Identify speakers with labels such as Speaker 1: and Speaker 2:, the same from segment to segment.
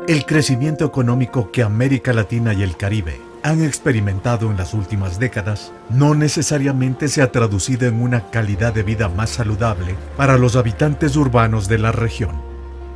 Speaker 1: El crecimiento económico que América Latina y el Caribe han experimentado en las últimas décadas no necesariamente se ha traducido en una calidad de vida más saludable para los habitantes urbanos de la región.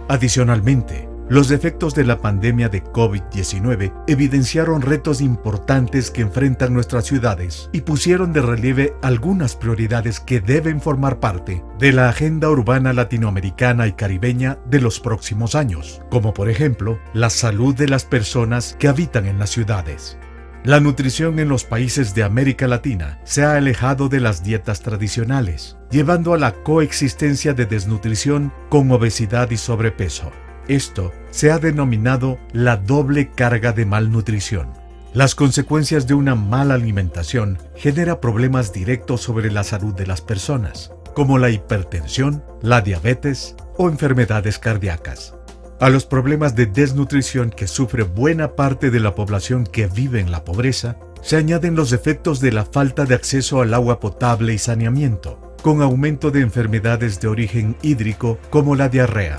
Speaker 1: Adicionalmente, los efectos de la pandemia de COVID-19 evidenciaron retos importantes que enfrentan nuestras ciudades y pusieron de relieve algunas prioridades que deben formar parte de la agenda urbana latinoamericana y caribeña de los próximos años, como por ejemplo, la salud de las personas que habitan en las ciudades. La nutrición en los países de América Latina se ha alejado de las dietas tradicionales, llevando a la coexistencia de desnutrición con obesidad y sobrepeso. Esto se ha denominado la doble carga de malnutrición. Las consecuencias de una mala alimentación generan problemas directos sobre la salud de las personas, como la hipertensión, la diabetes o enfermedades cardíacas. A los problemas de desnutrición que sufre buena parte de la población que vive en la pobreza, se añaden los efectos de la falta de acceso al agua potable y saneamiento, con aumento de enfermedades de origen hídrico como la diarrea.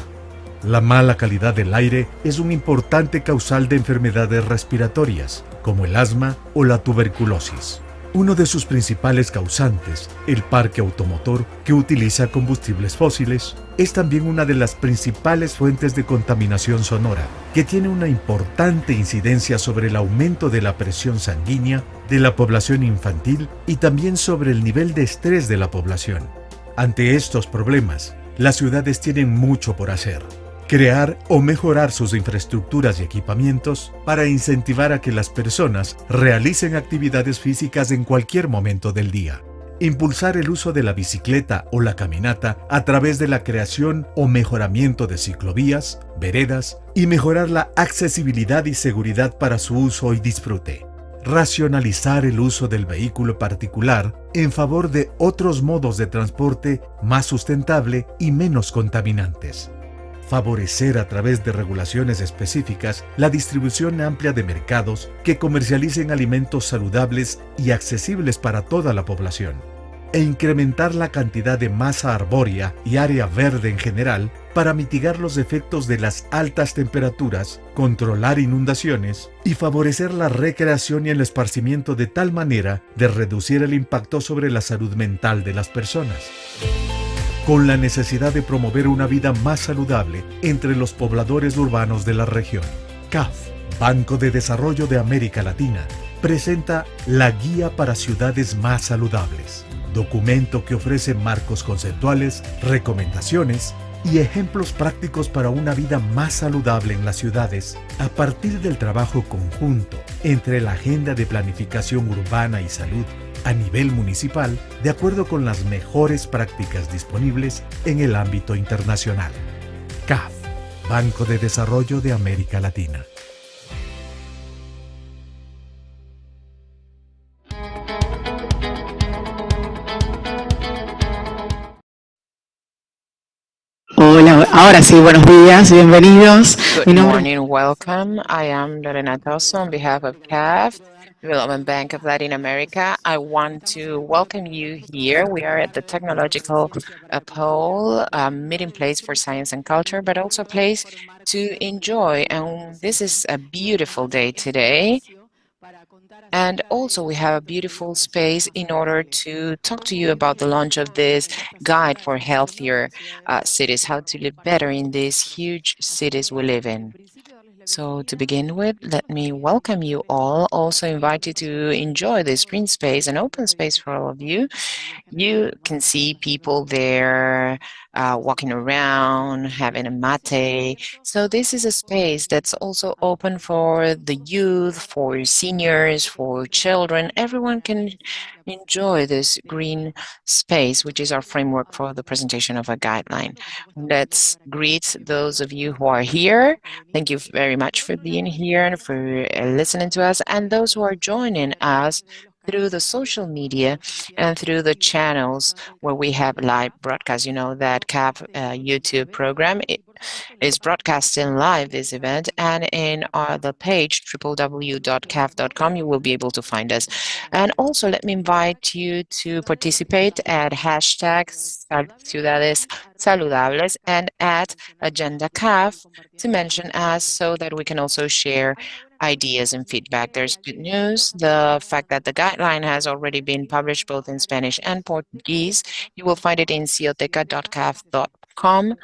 Speaker 1: La mala calidad del aire es un importante causal de enfermedades respiratorias, como el asma o la tuberculosis. Uno de sus principales causantes, el parque automotor que utiliza combustibles fósiles, es también una de las principales fuentes de contaminación sonora, que tiene una importante incidencia sobre el aumento de la presión sanguínea de la población infantil y también sobre el nivel de estrés de la población. Ante estos problemas, las ciudades tienen mucho por hacer. Crear o mejorar sus infraestructuras y equipamientos para incentivar a que las personas realicen actividades físicas en cualquier momento del día. Impulsar el uso de la bicicleta o la caminata a través de la creación o mejoramiento de ciclovías, veredas y mejorar la accesibilidad y seguridad para su uso y disfrute. Racionalizar el uso del vehículo particular en favor de otros modos de transporte más sustentable y menos contaminantes. Favorecer a través de regulaciones específicas la distribución amplia de mercados que comercialicen alimentos saludables y accesibles para toda la población, e incrementar la cantidad de masa arbórea y área verde en general para mitigar los efectos de las altas temperaturas, controlar inundaciones y favorecer la recreación y el esparcimiento de tal manera de reducir el impacto sobre la salud mental de las personas. Con la necesidad de promover una vida más saludable entre los pobladores urbanos de la región, CAF, Banco de Desarrollo de América Latina, presenta la Guía para Ciudades Más Saludables, documento que ofrece marcos conceptuales, recomendaciones y ejemplos prácticos para una vida más saludable en las ciudades a partir del trabajo conjunto entre la Agenda de Planificación Urbana y Salud a nivel municipal, de acuerdo con las mejores prácticas disponibles en el ámbito internacional. CAF, Banco de Desarrollo de América Latina.
Speaker 2: Hola, ahora sí, buenos días, bienvenidos.
Speaker 3: Good morning, welcome. I am Lorena Tosso on behalf of CAF, Development Bank of Latin America. I want to welcome you here. We are at the Technological Pole, meeting place for science and culture, but also a place to enjoy. And this is a beautiful day today. And also we have a beautiful space in order to talk to you about the launch of this guide for healthier cities, how to live better in these huge cities we live in. So to begin with, let me welcome you all. Also invite you to enjoy this green space, an open space for all of you. You can see people there walking around, having a mate. So this is a space that's also open for the youth, for seniors, for children. Everyone can enjoy this green space, which is our framework for the presentation of a guideline. Let's greet those of you who are here. Thank you very much for being here and for listening to us. And those who are joining us through the social media and through the channels where we have live broadcasts. You know that CAF YouTube program is broadcasting live this event, and in the page www.caf.com you will be able to find us. And also let me invite you to participate at hashtag Ciudades Saludables and at Agenda CAF to mention us so that we can also share ideas and feedback. There's good news. The fact that the guideline has already been published both in Spanish and Portuguese. You will find it in cioteca.caf.com,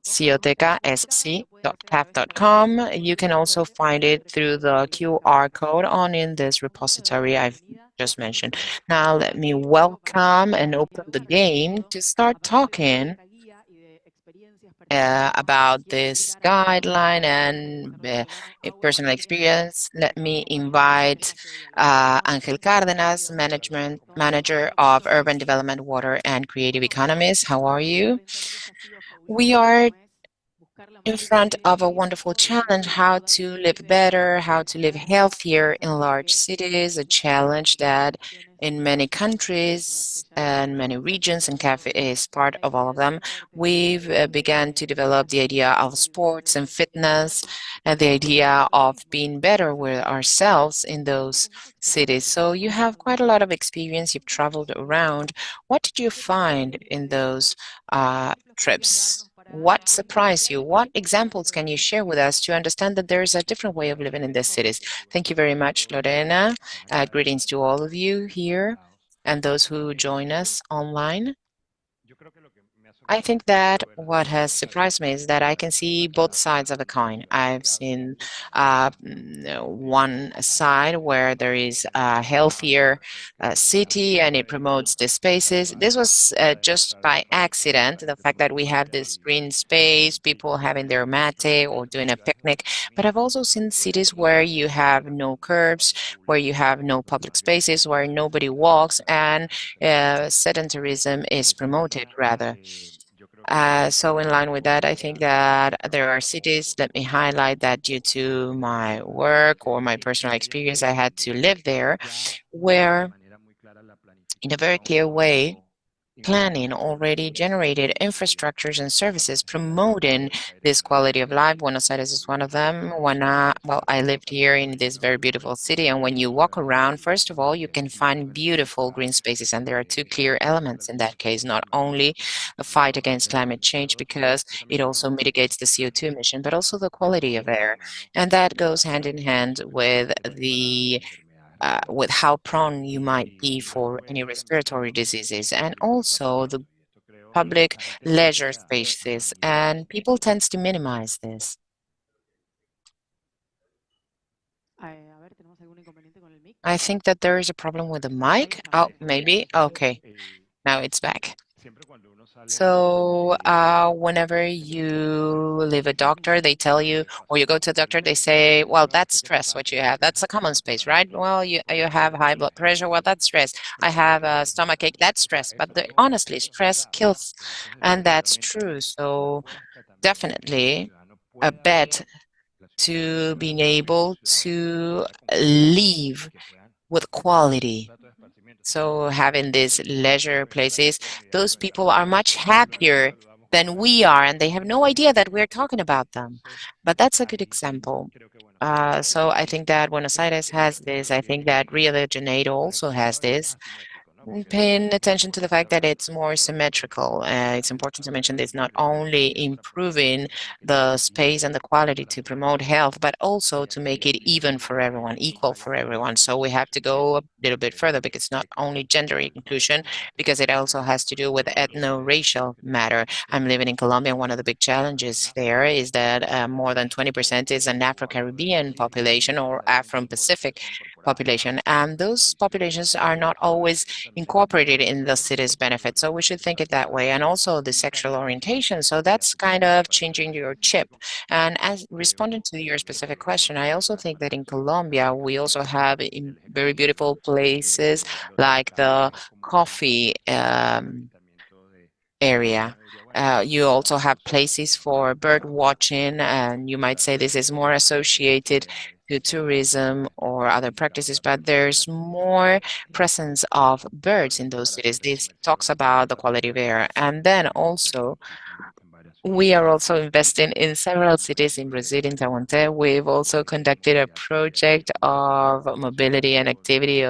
Speaker 3: ciotecasc.caf.com. You can also find it through the QR code on in this repository I've just mentioned. Now let me welcome and open the game to start talking about this guideline and personal experience. Let me invite Angel Cárdenas, Management Manager of Urban Development, Water and Creative Economies. How are you? We are in front of a wonderful challenge, how to live better, how to live healthier in large cities, a challenge that in many countries and many regions, and CAFE is part of all of them, we've began to develop the idea of sports and fitness and the idea of being better with ourselves in those cities. So you have quite a lot of experience, you've traveled around. What did you find in those trips? What surprised you? What examples can you share with us to understand that there is a different way of living in these cities? Thank you very much, Lorena. Greetings to all of you here and those who join us online. I think that what has surprised me is that I can see both sides of the coin. I've seen one side where there is a healthier city and it promotes the spaces. This was just by accident, the fact that we have this green space, people having their mate or doing a picnic. But I've also seen cities where you have no curbs, where you have no public spaces, where nobody walks, and sedentarism is promoted rather. So in line with that, I think that there are cities, let me highlight that due to my work or my personal experience, I had to live there, where in a very clear way, planning already generated infrastructures and services promoting this quality of life. Buenos Aires is one of them. Well, I lived here in this very beautiful city, and when you walk around, first of all, you can find beautiful green spaces, and there are two clear elements in that case, not only a fight against climate change, because it also mitigates the CO2 emission, but also the quality of air. And that goes hand in hand with how prone you might be for any respiratory diseases, and also the public leisure spaces, and people tends to minimize this. I think that there is a problem with the mic. Oh, maybe. Okay, now it's back. So, whenever you leave a doctor, they tell you, or you go to a doctor, they say, well, that's stress, what you have. That's a common space, right? Well, you have high blood pressure. Well, that's stress. I have a stomach ache. That's stress. But honestly, stress kills. And that's true. So, definitely a bet to being able to live with quality. So having these leisure places, those people are much happier than we are, and they have no idea that we're talking about them. But that's a good example. So I think that Buenos Aires has this. I think that Rio de Janeiro also has this. Paying attention to the fact that it's more symmetrical. It's important to mention that it's not only improving the space and the quality to promote health, but also to make it even for everyone, equal for everyone. So we have to go a little bit further because it's not only gender inclusion, because it also has to do with ethno-racial matter. I'm living in Colombia, and one of the big challenges there is that more than 20% is an Afro-Caribbean population or Afro-Pacific population, and those populations are not always incorporated in the city's benefits. So we should think it that way. And also the sexual orientation. So that's kind of changing your chip. And as responding to your specific question, I also think that in Colombia, we also have very beautiful places like the coffee area. You also have places for bird watching, and you might say this is more associated to tourism or other practices, but there's more presence of birds in those cities. This talks about the quality of air. And then also, we are also investing in several cities in Brazil, in Tawanté. We've also conducted a project of mobility and activity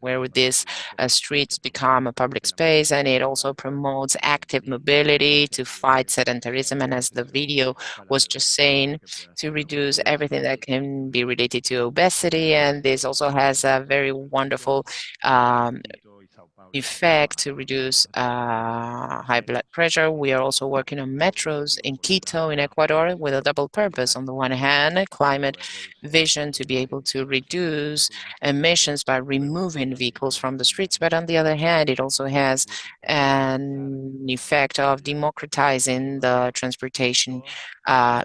Speaker 3: where these streets become a public space, and it also promotes active mobility to fight sedentarism. And as the video was just saying, to reduce everything that can be related to obesity. And this also has a very wonderful um, effect to reduce high blood pressure. We are also working on metros in Quito, in Ecuador, with a double purpose. On the one hand, climate vision to be able to reduce emissions by removing vehicles from the streets, but on the other hand, it also has an effect of democratizing the transportation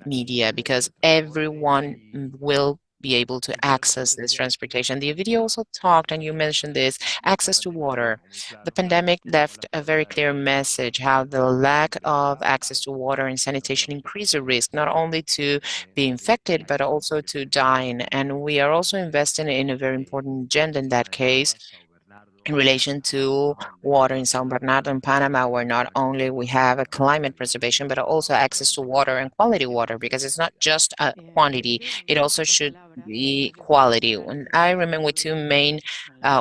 Speaker 3: media, because everyone will be able to access this transportation. The video also talked, and you mentioned this, access to water. The pandemic left a very clear message how the lack of access to water and sanitation increase the risk not only to be infected but also to dying. And we are also investing in a very important agenda in that case, in relation to water in San Bernardo and Panama, where not only we have a climate preservation, but also access to water and quality water, because it's not just a quantity, it also should be quality. And I remember two main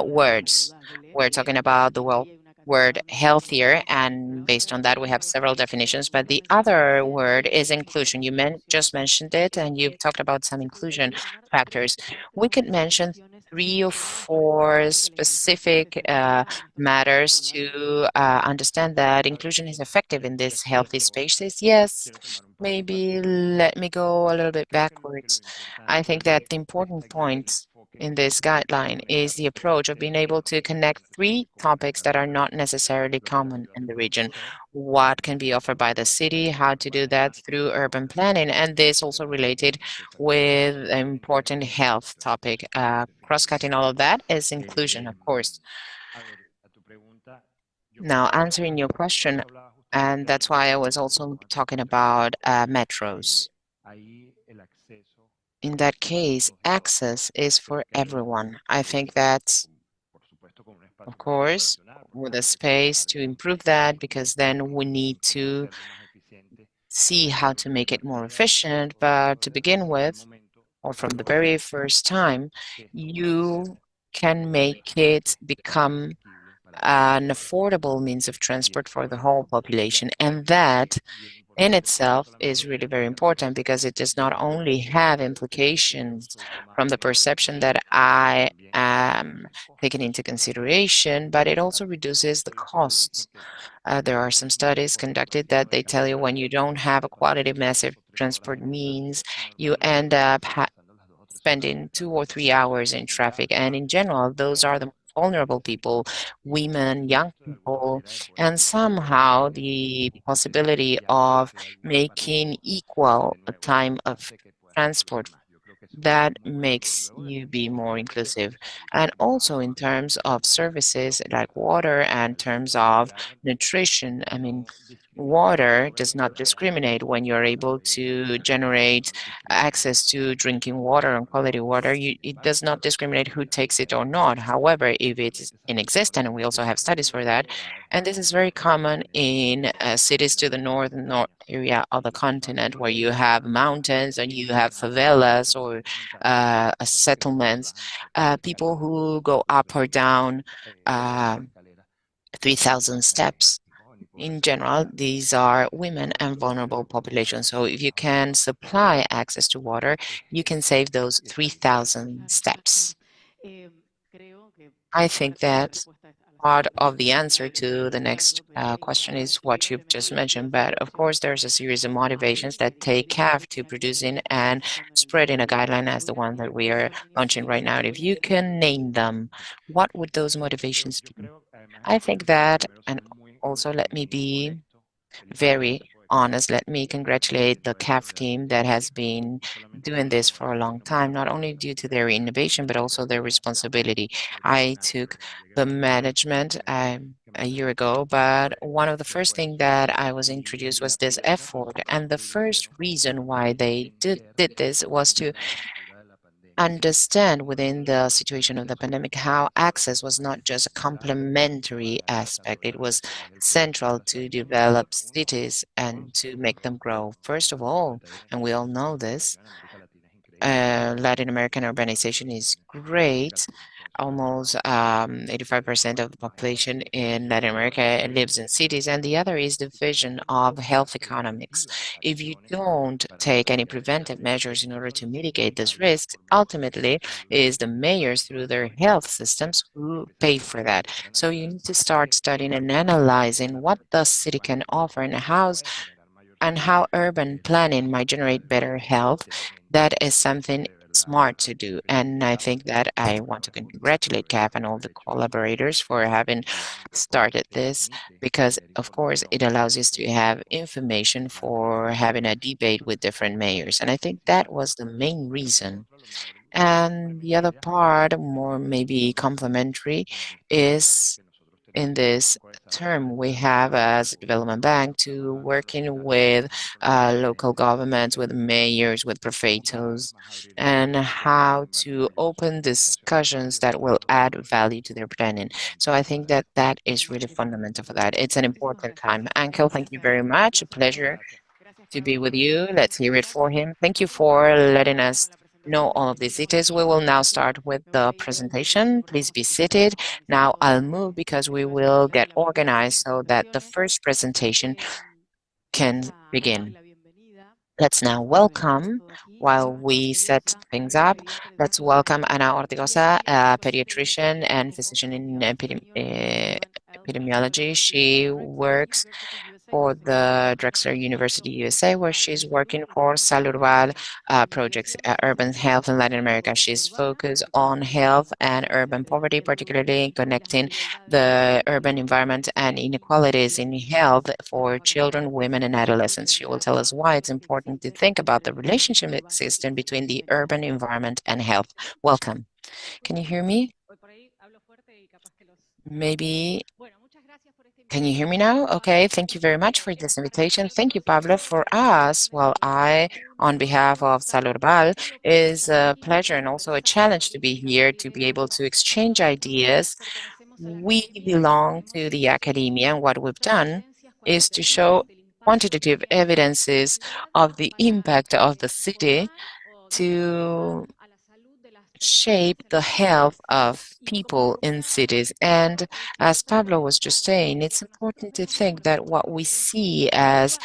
Speaker 3: words. We're talking about the word healthier, and based on that we have several definitions, but the other word is inclusion. You just mentioned it, and you've talked about some inclusion factors. We could mention three or four specific matters to understand that inclusion is effective in these healthy spaces. Yes, maybe let me go a little bit backwards. I think that the important point in this guideline is the approach of being able to connect three topics that are not necessarily common in the region. What can be offered by the city, how to do that through urban planning, and this also related with an important health topic. Cross-cutting all of that is inclusion, of course. Now, answering your question, and that's why I was also talking about metros. In that case, access is for everyone. I think that, of course, with a space to improve that, because then we need to see how to make it more efficient. But to begin with, or from the very first time, you can make it become an affordable means of transport for the whole population. And that in itself is really very important, because it does not only have implications from the perception that I am taking into consideration, but it also reduces the costs. There are some studies conducted that they tell you when you don't have a quality massive transport means, you end up spending 2 or 3 hours in traffic. And in general, those are the most vulnerable people, women, young people, and somehow the possibility of making equal a time of transport, that makes you be more inclusive. And also in terms of services like water and terms of nutrition, I mean, water does not discriminate. When you're able to generate access to drinking water and quality water, it does not discriminate who takes it or not. However, if it's in existence, and we also have studies for that, and this is very common in cities to the north area of the continent, where you have mountains and you have favelas or settlements, people who go up or down uh, 3,000 steps. In general, these are women and vulnerable populations. So if you can supply access to water, you can save those 3,000 steps. I think that part of the answer to the next question is what you've just mentioned. But of course, there's a series of motivations that take CAF to producing and spreading a guideline as the one that we are launching right now. And if you can name them, what would those motivations be? I think that, and also let me be very honest. Let me congratulate the CAF team that has been doing this for a long time, not only due to their innovation, but also their responsibility. I took the management. a year ago, but one of the first things that I was introduced was this effort. And the first reason why they did this was to understand within the situation of the pandemic how access was not just a complementary aspect, it was central to develop cities and to make them grow. First of all, and we all know this, Latin American urbanization is great. Almost 85% of the population in Latin America lives in cities, and the other is the vision of health economics. If you don't take any preventive measures in order to mitigate this risk, ultimately is the mayors through their health systems who pay for that. So you need to start studying and analyzing what the city can offer and how urban planning might generate better health. That is something smart to do. And I think that I want to congratulate CAP and all the collaborators for having started this because, of course, it allows us to have information for having a debate with different mayors. And I think that was the main reason. And the other part, more maybe complementary, is in this term we have as a development bank to working with local governments, with mayors, with prefeitos, and how to open discussions that will add value to their planning. So I think that that is really fundamental for that. It's an important time. Angel, thank you very much. A pleasure to be with you. Let's hear it for him. Thank you for letting us know all of these details. We will now start with the presentation. Please be seated. Now I'll move because we will get organized so that the first presentation can begin. Let's now welcome, while we set things up, let's welcome Ana Ortigosa, a pediatrician and physician in epidemiology. She works for the Drexel University, USA, where she's working for Salurbal projects, urban health in Latin America. She's focused on health and urban poverty, particularly connecting the urban environment and inequalities in health for children, women, and adolescents. She will tell us why it's important to think about the relationship existing between the urban environment and health. Welcome. Can you hear me? Maybe can you hear me now? Okay, thank you very much for this invitation. Thank you, Pablo. For us, well, on behalf of Salurbal, is a pleasure and also a challenge to be here to be able to exchange ideas. We belong to the academia, and what we've done is to show quantitative evidences of the impact of the city to shape the health of people in cities. And as Pablo was just saying, it's important to think that what we see as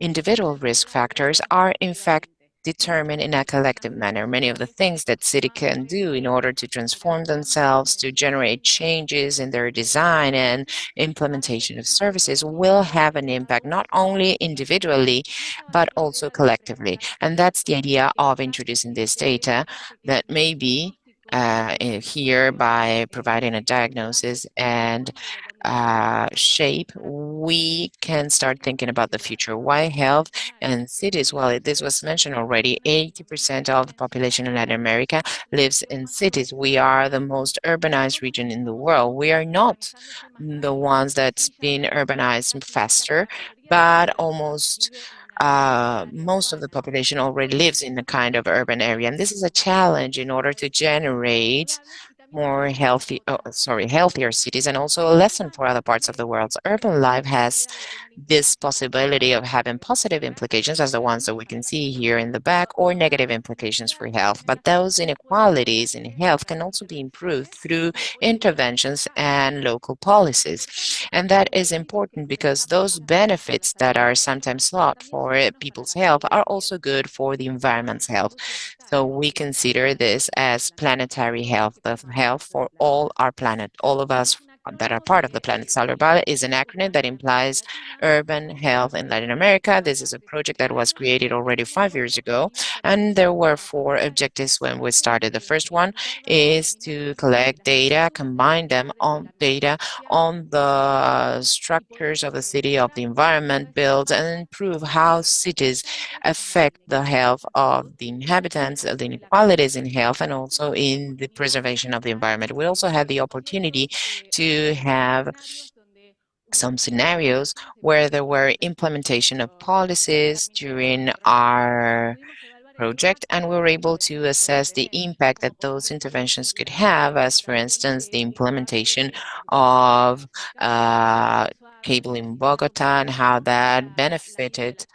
Speaker 3: individual risk factors are in fact determined in a collective manner. Many of the things that city can do in order to transform themselves, to generate changes in their design and implementation of services will have an impact not only individually, but also collectively. And that's the idea of introducing this data that maybe here by providing a diagnosis and shape, we can start thinking about the future. Why health and cities? Well, this was mentioned already. 80% of the population in Latin America lives in cities. We are the most urbanized region in the world. We are not the ones that's been urbanized faster, but almost most of the population already lives in a kind of urban area. And this is a challenge in order to generate healthier cities, and also a lesson for other parts of the world. So urban life has this possibility of having positive implications as the ones that we can see here in the back, or negative implications for health. But those inequalities in health can also be improved through interventions and local policies. And that is important because those benefits that are sometimes thought for people's health are also good for the environment's health. So we consider this as planetary health, the health for all our planet, all of us that are part of the planet. Salurbal is an acronym that implies urban health in Latin America. This is a project that was created already 5 years ago, and there were 4 objectives when we started. The first one is to collect data, combine them on data on the structures of the city, of the environment built, and improve how cities affect the health of the inhabitants, the inequalities in health, and also in the preservation of the environment. We also had the opportunity to have some scenarios where there were implementation of policies during our project, and we were able to assess the impact that those interventions could have, as for instance, the implementation of cable in Bogota and how that benefited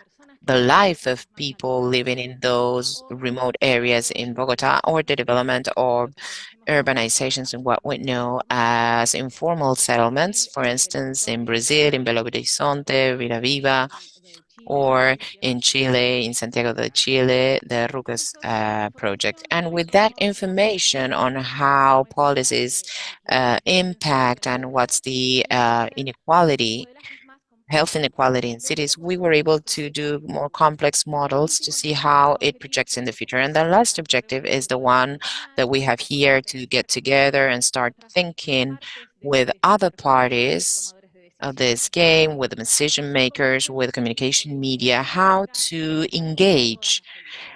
Speaker 3: the life of people living in those remote areas in Bogota, or the development of urbanizations in what we know as informal settlements, for instance, in Brazil, in Belo Horizonte, Vila Viva, or in Chile, in Santiago de Chile, the Rucas project. And with that information on how policies impact and what's the inequality, health inequality in cities, we were able to do more complex models to see how it projects in the future. And the last objective is the one that we have here, to get together and start thinking with other parties of this game, with the decision makers, with communication media, how to engage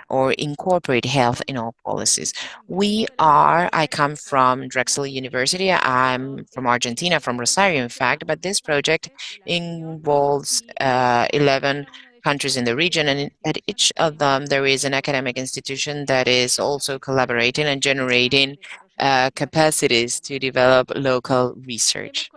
Speaker 3: or incorporate health in all policies. I come from Drexel University. I'm from Argentina, from Rosario, in fact, but this project involves 11 countries in the region, and at each of them there is an academic institution that is also collaborating and generating capacities to develop local research.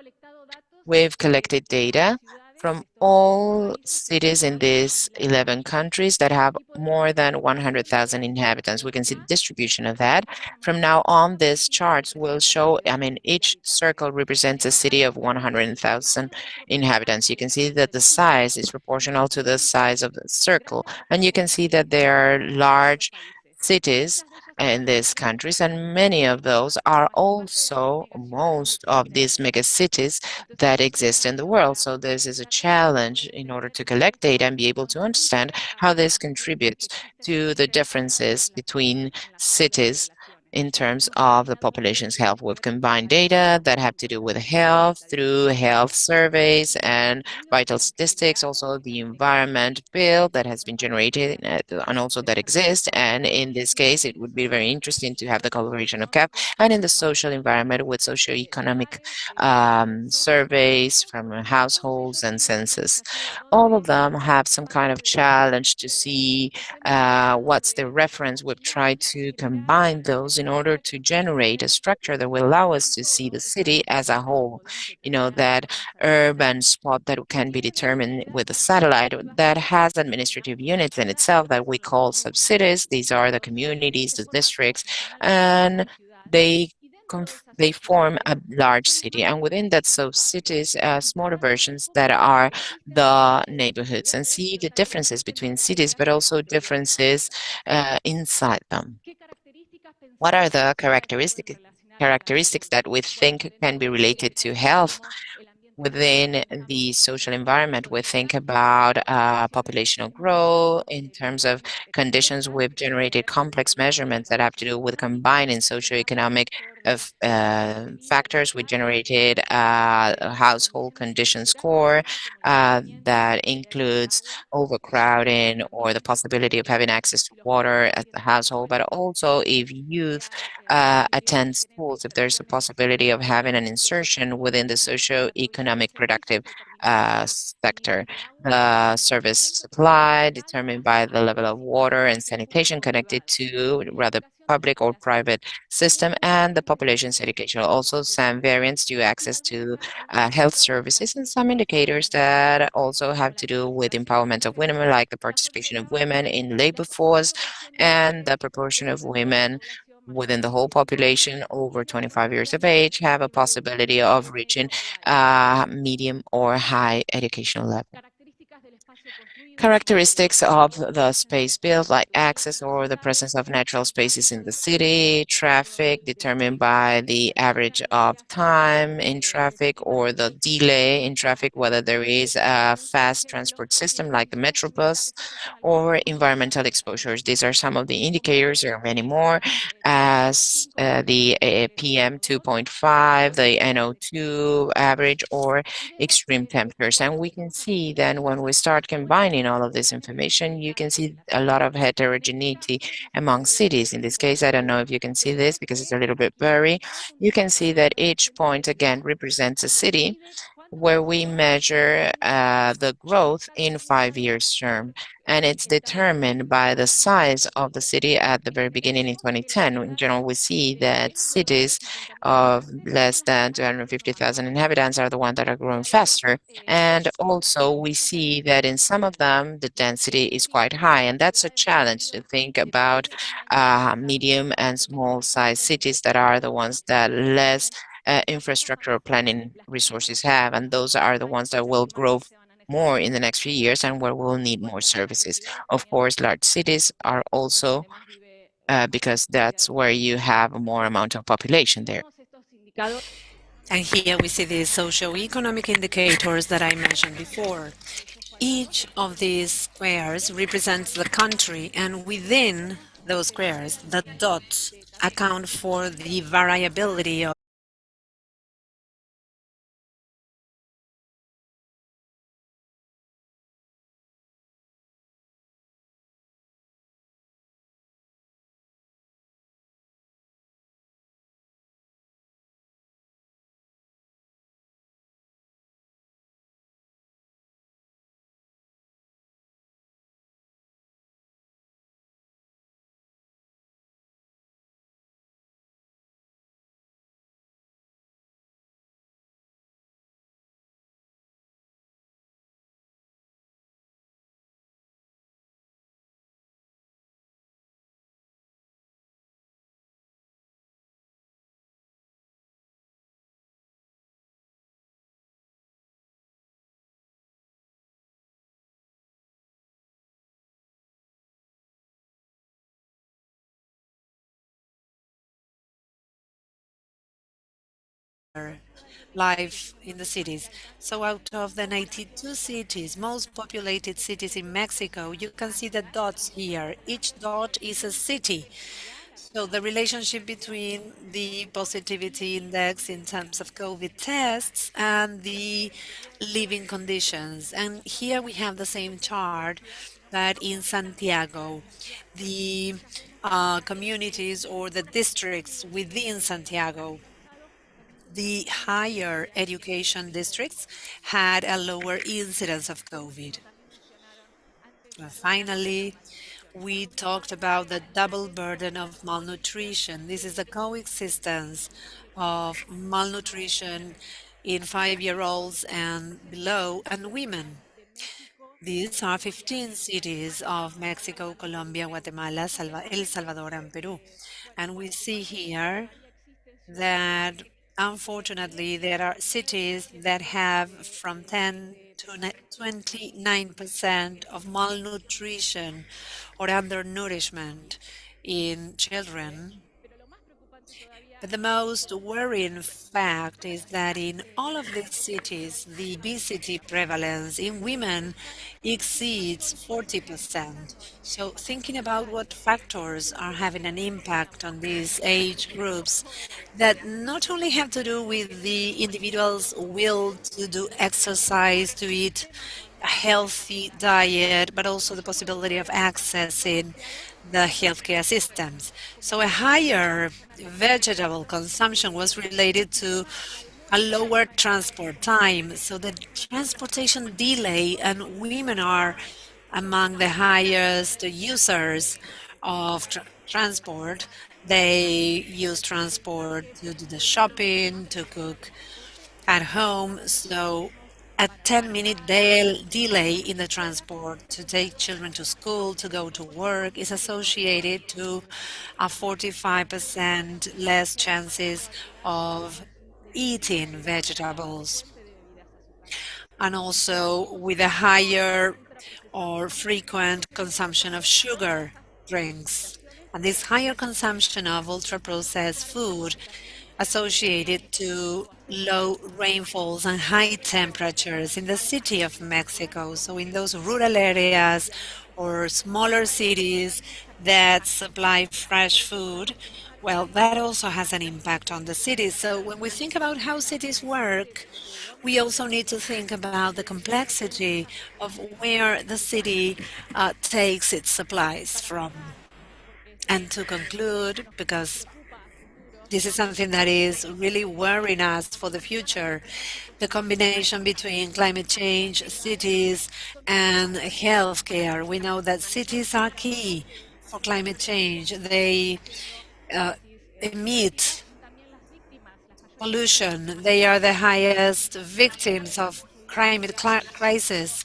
Speaker 3: We've collected data from all cities in these 11 countries that have more than 100,000 inhabitants. We can see the distribution of that. From now on, these charts will show, each circle represents a city of 100,000 inhabitants. You can see that the size is proportional to the size of the circle. And you can see that there are large cities in these countries, and many of those are also most of these mega cities that exist in the world. So this is a challenge in order to collect data and be able to understand how this contributes to the differences between cities in terms of the population's health. We've combined data that have to do with health through health surveys and vital statistics, also the environment bill that has been generated and also that exists. And in this case, it would be very interesting to have the collaboration of CAP, and in the social environment with socioeconomic surveys from households and census. All of them have some kind of challenge to see what's the reference. We've tried to combine those in order to generate a structure that will allow us to see the city as a whole. That urban spot that can be determined with a satellite that has administrative units in itself that we call subcities. These are the communities, the districts, and they they form a large city, and within that sub-cities, smaller versions that are the neighborhoods, and see the differences between cities, but also differences inside them. What are the characteristics that we think can be related to health within the social environment? We think about populational growth in terms of conditions. We've generated complex measurements that have to do with combining socioeconomic of factors. We generated a household condition score that includes overcrowding or the possibility of having access to water at the household, but also if youth attend schools, if there's a possibility of having an insertion within the socio-economic productive sector. The service supply determined by the level of water and sanitation connected to rather public or private system, and the population's education. Also, some variants due access to health services, and some indicators that also have to do with empowerment of women, like the participation of women in labor force and the proportion of women within the whole population over 25 years of age have a possibility of reaching medium or high educational level. Characteristics of the space built, like access or the presence of natural spaces in the city, traffic determined by the average of time in traffic or the delay in traffic, whether there is a fast transport system like the Metrobus, or environmental exposures. These are some of the indicators. There are many more, as the PM 2.5, the NO2 average, or extreme temperatures. And we can see then when we start combining all of this information, you can see a lot of heterogeneity among cities. In this case, I don't know if you can see this because it's a little bit blurry. You can see that each point again represents a city, where we measure the growth in 5 years term. And it's determined by the size of the city at the very beginning in 2010. In general, we see that cities of less than 250,000 inhabitants are the ones that are growing faster. And also, we see that in some of them, the density is quite high. And that's a challenge to think about medium and small size cities that are the ones that less infrastructural planning resources have. And those are the ones that will grow more in the next few years and where we'll need more services. Of course, large cities are also because that's where you have a more amount of population there.
Speaker 4: And here we see the socioeconomic indicators that I mentioned before. Each of these squares represents the country, and within those squares, the dots account for the variability of life in the cities. So out of the 92 cities, most populated cities in Mexico, you can see the dots here. Each dot is a city. So the relationship between the positivity index in terms of COVID tests and the living conditions. And here we have the same chart that in Santiago, the communities or the districts within Santiago, the higher education districts had a lower incidence of COVID. Finally, we talked about the double burden of malnutrition. This is the coexistence of malnutrition in 5-year-olds and below and women. These are 15 cities of Mexico, Colombia, Guatemala, El Salvador, and Peru. And we see here that unfortunately there are cities that have from 10 to 29% of malnutrition or undernourishment in children. But the most worrying fact is that in all of these cities, the obesity prevalence in women exceeds 40%. So thinking about what factors are having an impact on these age groups that not only have to do with the individual's will to do exercise, to eat a healthy diet, but also the possibility of accessing the healthcare systems. So a higher vegetable consumption was related to a lower transport time. So the transportation delay, and women are among the highest users of transport. They use transport to do the shopping, to cook at home. So a 10-minute delay in the transport to take children to school, to go to work, is associated to a 45% less chances of eating vegetables, and also with a higher or frequent consumption of sugar drinks. And this higher consumption of ultra-processed food associated to low rainfalls and high temperatures in the city of Mexico. So in those rural areas or smaller cities that supply fresh food, well, that also has an impact on the cities. So when we think about how cities work, we also need to think about the complexity of where the city takes its supplies from. And to conclude, because This is something that is really worrying us for the future. The combination between climate change, cities, and healthcare. We know that cities are key for climate change. They uh, emit pollution. They are the highest victims of climate crisis.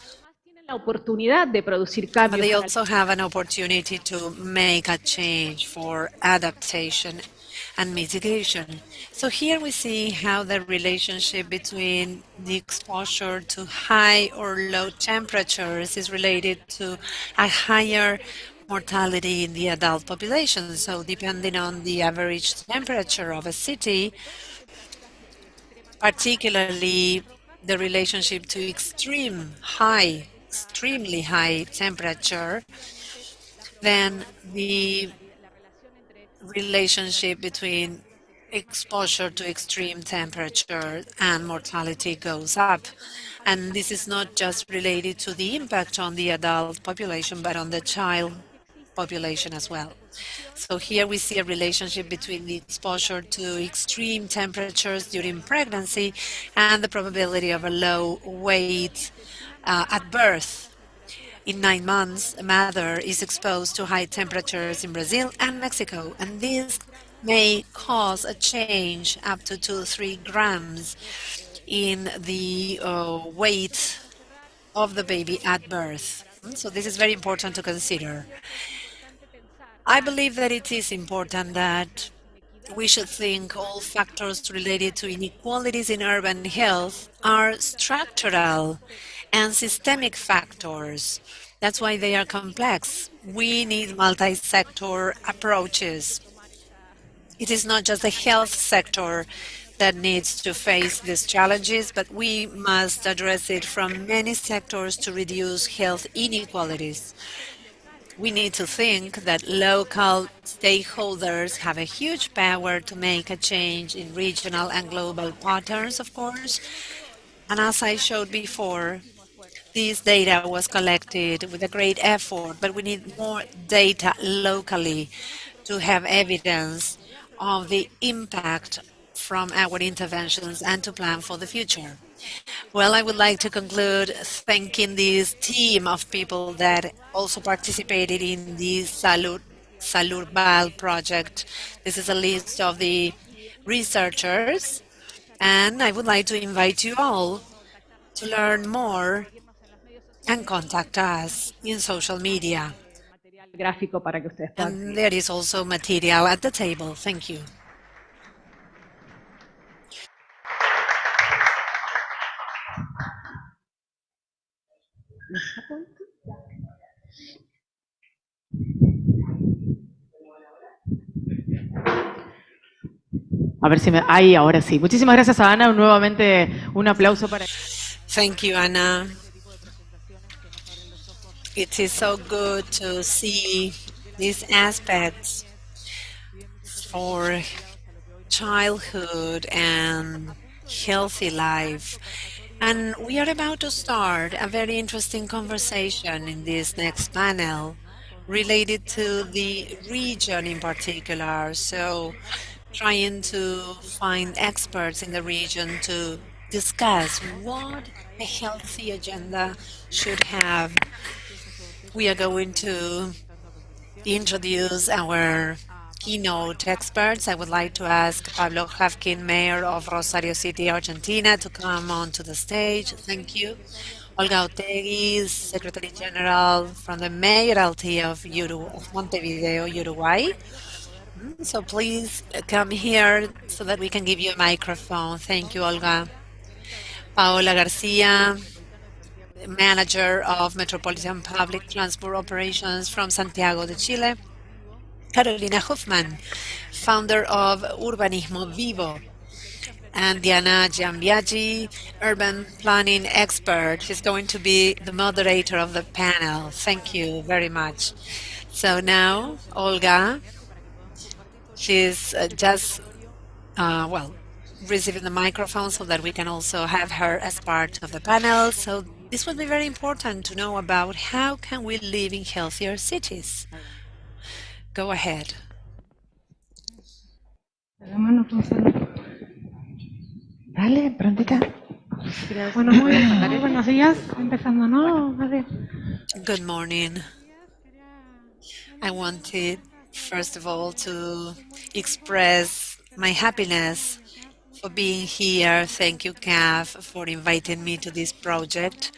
Speaker 4: But they also have an opportunity to make a change for adaptation and mitigation. So here we see how the relationship between the exposure to high or low temperatures is related to a higher mortality in the adult population. So depending on the average temperature of a city, particularly the relationship to extremely high temperature, then the relationship between exposure to extreme temperature and mortality goes up. And this is not just related to the impact on the adult population, but on the child population as well. So here we see a relationship between the exposure to extreme temperatures during pregnancy and the probability of a low weight at birth. In 9 months, a mother is exposed to high temperatures in Brazil and Mexico, and this may cause a change up to 2-3 grams in the weight of the baby at birth. So this is very important to consider. I believe that it is important that we should think all factors related to inequalities in urban health are structural and systemic factors. That's why they are complex. We need multi-sector approaches. It is not just the health sector that needs to face these challenges, but we must address it from many sectors to reduce health inequalities. We need to think that local stakeholders have a huge power to make a change in regional and global patterns, of course. And as I showed before, this data was collected with a great effort, but we need more data locally to have evidence of the impact from our interventions and to plan for the future. Well, I would like to conclude thanking this team of people that also participated in the Salurbal project. This is a list of the researchers, and I would like to invite you all to learn more and contact us in social media. And there is also material at the table. Thank you.
Speaker 2: A ver si me... Ahí, ahora sí. Muchísimas gracias a Ana. Nuevamente un aplauso para...
Speaker 4: Thank you, Anna. It is so good to see these aspects for childhood and healthy life. And we are about to start a very interesting conversation in this next panel related to the region in particular. So trying to find experts in the region to discuss what a healthy agenda should have. We are going to introduce our keynote experts. I would like to ask Pablo Javkin, Mayor of Rosario City, Argentina, to come onto the stage. Thank you. Olga Otegui, Secretary General from the Mayoralty of Montevideo, Uruguay. So please come here so that we can give you a microphone. Thank you, Olga. Paola Garcia, Manager of Metropolitan Public Transport Operations from Santiago de Chile. Carolina Hoffman, founder of Urbanismo Vivo. And Diana Giambiaggi, urban planning expert. She's going to be the moderator of the panel. Thank you very much. So now, Olga, she's receiving the microphone so that we can also have her as part of the panel. So this would be very important to know about how can we live in healthier cities. Go ahead.
Speaker 5: La mano funciona.
Speaker 3: Dale, prontita.
Speaker 5: Bueno, muy buenos días. Empezando, ¿no? Vale.
Speaker 4: Good morning. I wanted, first of all, to express my happiness for being here. Thank you, Kath, for inviting me to this project.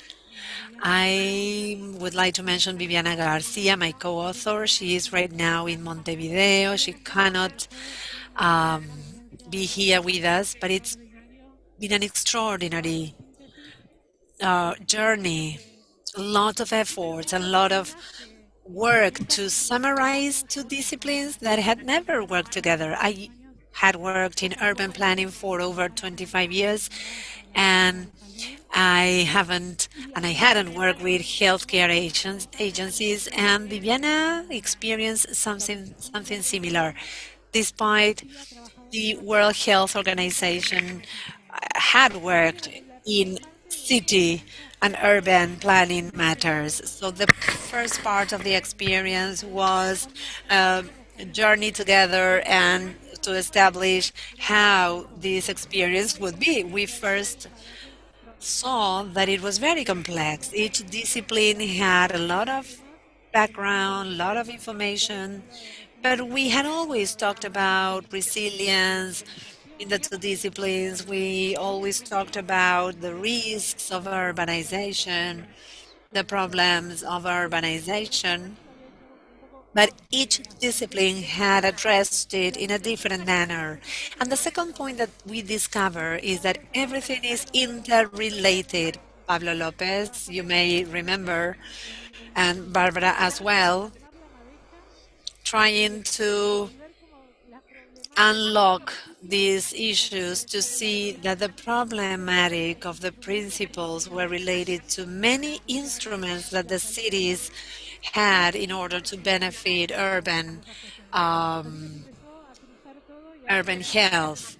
Speaker 4: I would like to mention Viviana Garcia, my co-author. She is right now in Montevideo. She cannot um, be here with us, but it's been an extraordinary journey, a lot of efforts, a lot of work to summarize two disciplines that had never worked together. I had worked in urban planning for over 25 years, and I hadn't worked with healthcare agencies, and Viviana experienced something similar. Despite the World Health Organization had worked in city and urban planning matters. So the first part of the experience was a journey together and to establish how this experience would be. We first saw that it was very complex. Each discipline had a lot of background, a lot of information, but we had always talked about resilience in the two disciplines. We always talked about the risks of urbanization, the problems of urbanization, but each discipline had addressed it in a different manner. And the second point that we discover is that everything is interrelated. Pablo Lopez, you may remember, and Barbara as well, trying to unlock these issues to see that the problematic of the principles were related to many instruments that the cities had in order to benefit um, urban health.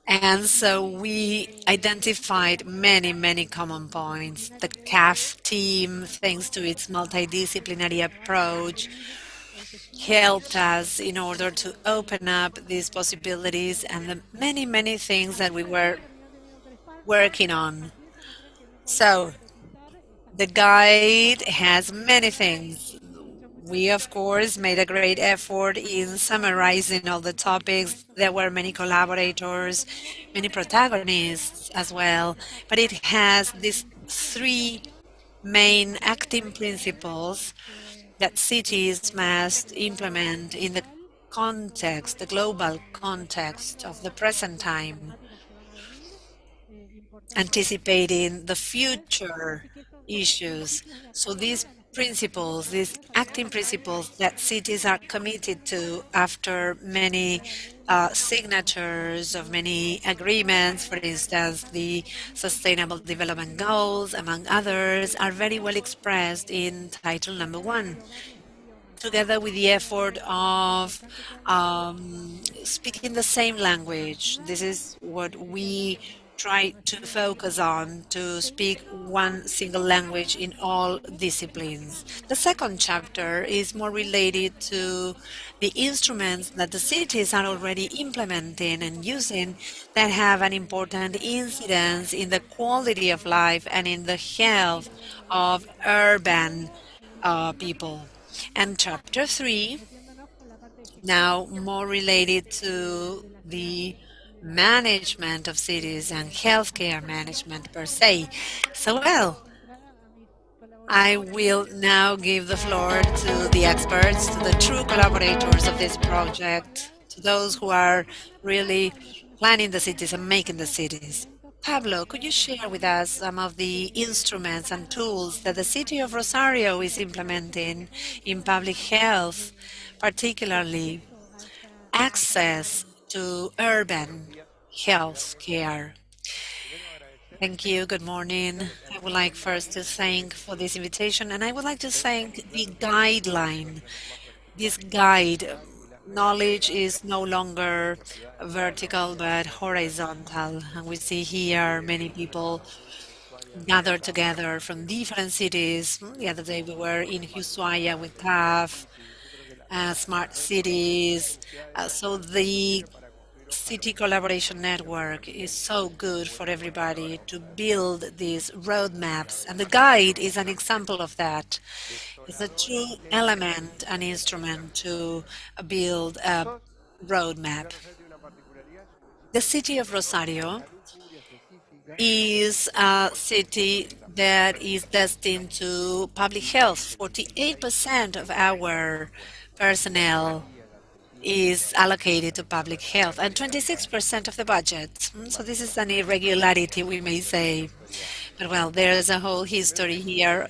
Speaker 4: And so we identified many common points. The CAF team, thanks to its multidisciplinary approach, helped us in order to open up these possibilities and the many things that we were working on. So the guide has many things. We, of course, made a great effort in summarizing all the topics. There were many collaborators, many protagonists as well, but it has these three main acting principles that cities must implement in the context, the global context of the present time, anticipating the future issues. So these principles, these acting principles that cities are committed to after many signatures of many agreements, for instance, the Sustainable Development Goals, among others, are very well expressed in title number 1, together with the effort of speaking the same language. This is what we try to focus on, to speak one single language in all disciplines. The second chapter is more related to the instruments that the cities are already implementing and using that have an important incidence in the quality of life and in the health of urban people. And chapter 3, now more related to the management of cities and healthcare management per se. So, well, I will now give the floor to the experts, to the true collaborators of this project, to those who are really planning the cities and making the cities. Pablo, could you share with us some of the instruments and tools that the city of Rosario is implementing in public health, particularly access to urban health care? Thank you. Good morning. I would like first to thank for this invitation, and I would like to thank the guideline. This guide, knowledge is no longer vertical but horizontal, and we see here many people gathered together from different cities. The other day we were in Ushuaia with CAF, smart cities. So the City Collaboration Network is so good for everybody to build these roadmaps, and the guide is an example of that. It's a true element, an instrument to build a roadmap. The city of Rosario is a city that is destined to public health. 48% of our personnel is allocated to public health and 26% of the budget. So this is an irregularity, we may say. But well, there's a whole history here.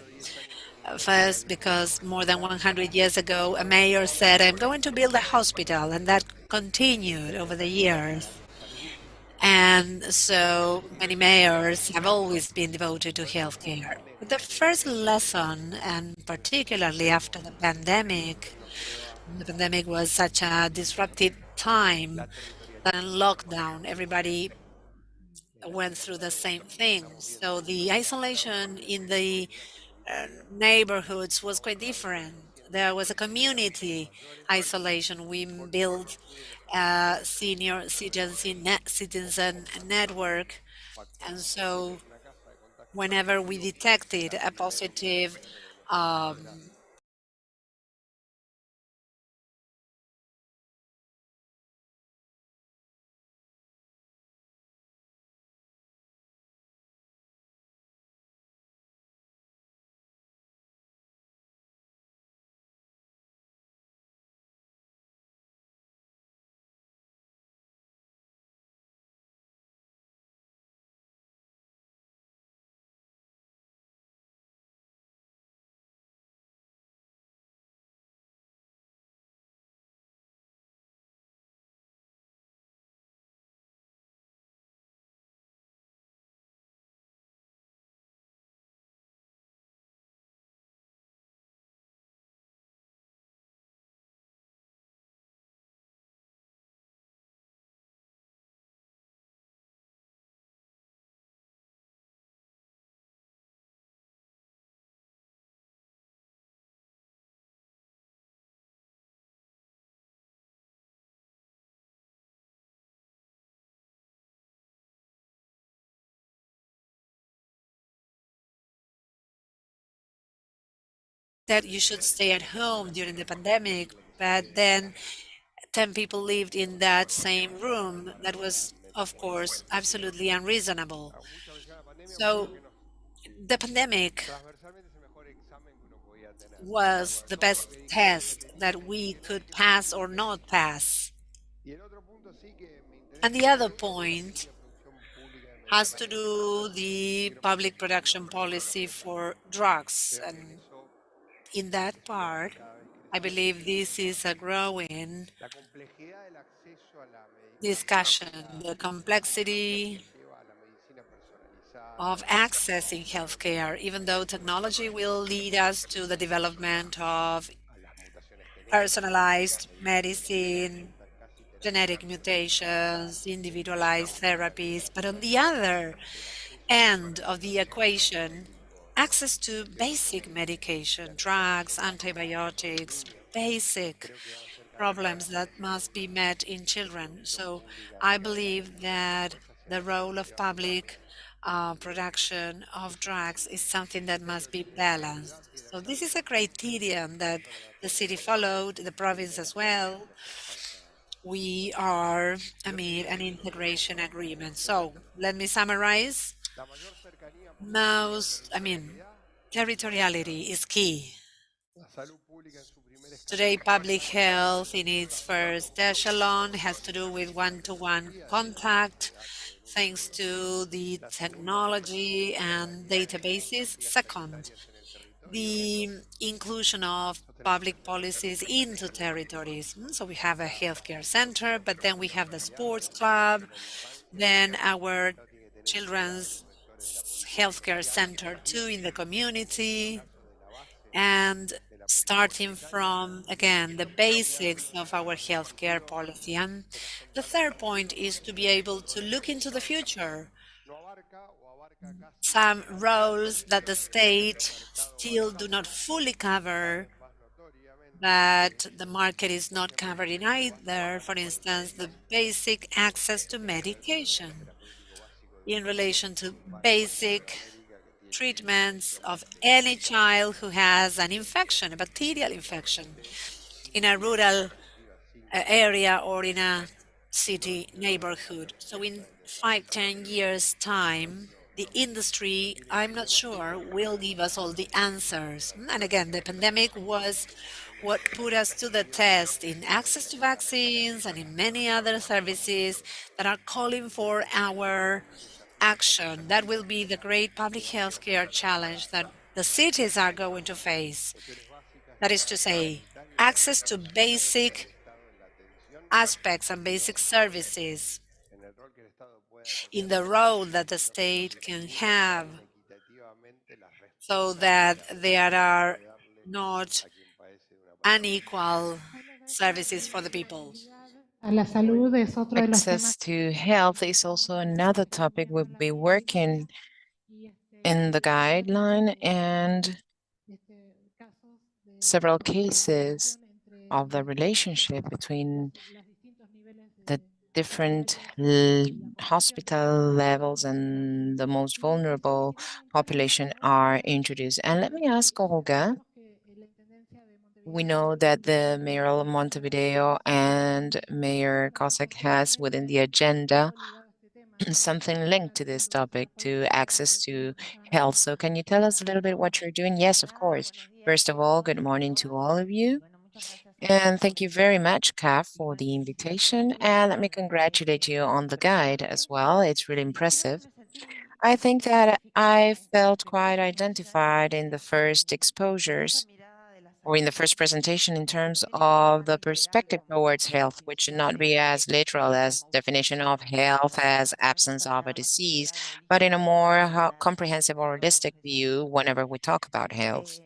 Speaker 4: First, because more than 100 years ago, a mayor said, I'm going to build a hospital, and that continued over the years. And so many mayors have always been devoted to healthcare. But the first lesson, and particularly after the pandemic was such a disruptive time that in lockdown, everybody went through the same thing. So the isolation in the neighborhoods was quite different. There was a community isolation. We built a senior citizen network, and so whenever we detected a positive um, that you should stay at home during the pandemic, but then 10 people lived in that same room. That was, of course, absolutely unreasonable. So the pandemic was the best test that we could pass or not pass. And the other point has to do the public production policy for drugs. And in that part, I believe this is a growing discussion, the complexity of accessing healthcare, even though technology will lead us to the development of personalized medicine, genetic mutations, individualized therapies. But on the other end of the equation, access to basic medication, drugs, antibiotics, basic problems that must be met in children. So I believe that the role of public production of drugs is something that must be balanced. So this is a criterion that the city followed, the province as well. We are amid an integration agreement. So let me summarize. Territoriality is key. Today, public health in its first echelon has to do with one-to-one contact, thanks to the technology and databases. Second, the inclusion of public policies into territories. So we have a healthcare center, but then we have the sports club, then our children's healthcare center too in the community, and starting from, again, the basics of our healthcare policy. And the third point is to be able to look into the future. Some roles that the state still do not fully cover that the market is not covering either. For instance, the basic access to medication in relation to basic treatments of any child who has an infection, a bacterial infection, in a rural area or in a city neighborhood. So in 5, 10 years time, the industry, I'm not sure, will give us all the answers. And again, the pandemic was what put us to the test in access to vaccines and in many other services that are calling for our action. That will be the great public health care challenge that the cities are going to face. That is to say, access to basic aspects and basic services in the role that the state can have so that there are not unequal services for the people.
Speaker 5: A la salud es otro de los temas.
Speaker 3: Access to health is also another topic we'll be working in the guideline, and several cases of the relationship between the different hospital levels and the most vulnerable population are introduced. And let me ask Olga, we know that the mayoral of Montevideo and Mayor Cossack has within the agenda something linked to this topic, to access to health. So can you tell us a little bit what you're doing? Yes, of course. First of all, good morning to all of you. And thank you very much, Kaf, for the invitation. And let me congratulate you on the guide as well. It's really impressive. I think that I felt quite identified in the first exposures or in the first presentation in terms of the perspective towards health, which should not be as literal as definition of health as absence of a disease, but in a more comprehensive or holistic view whenever we talk about health.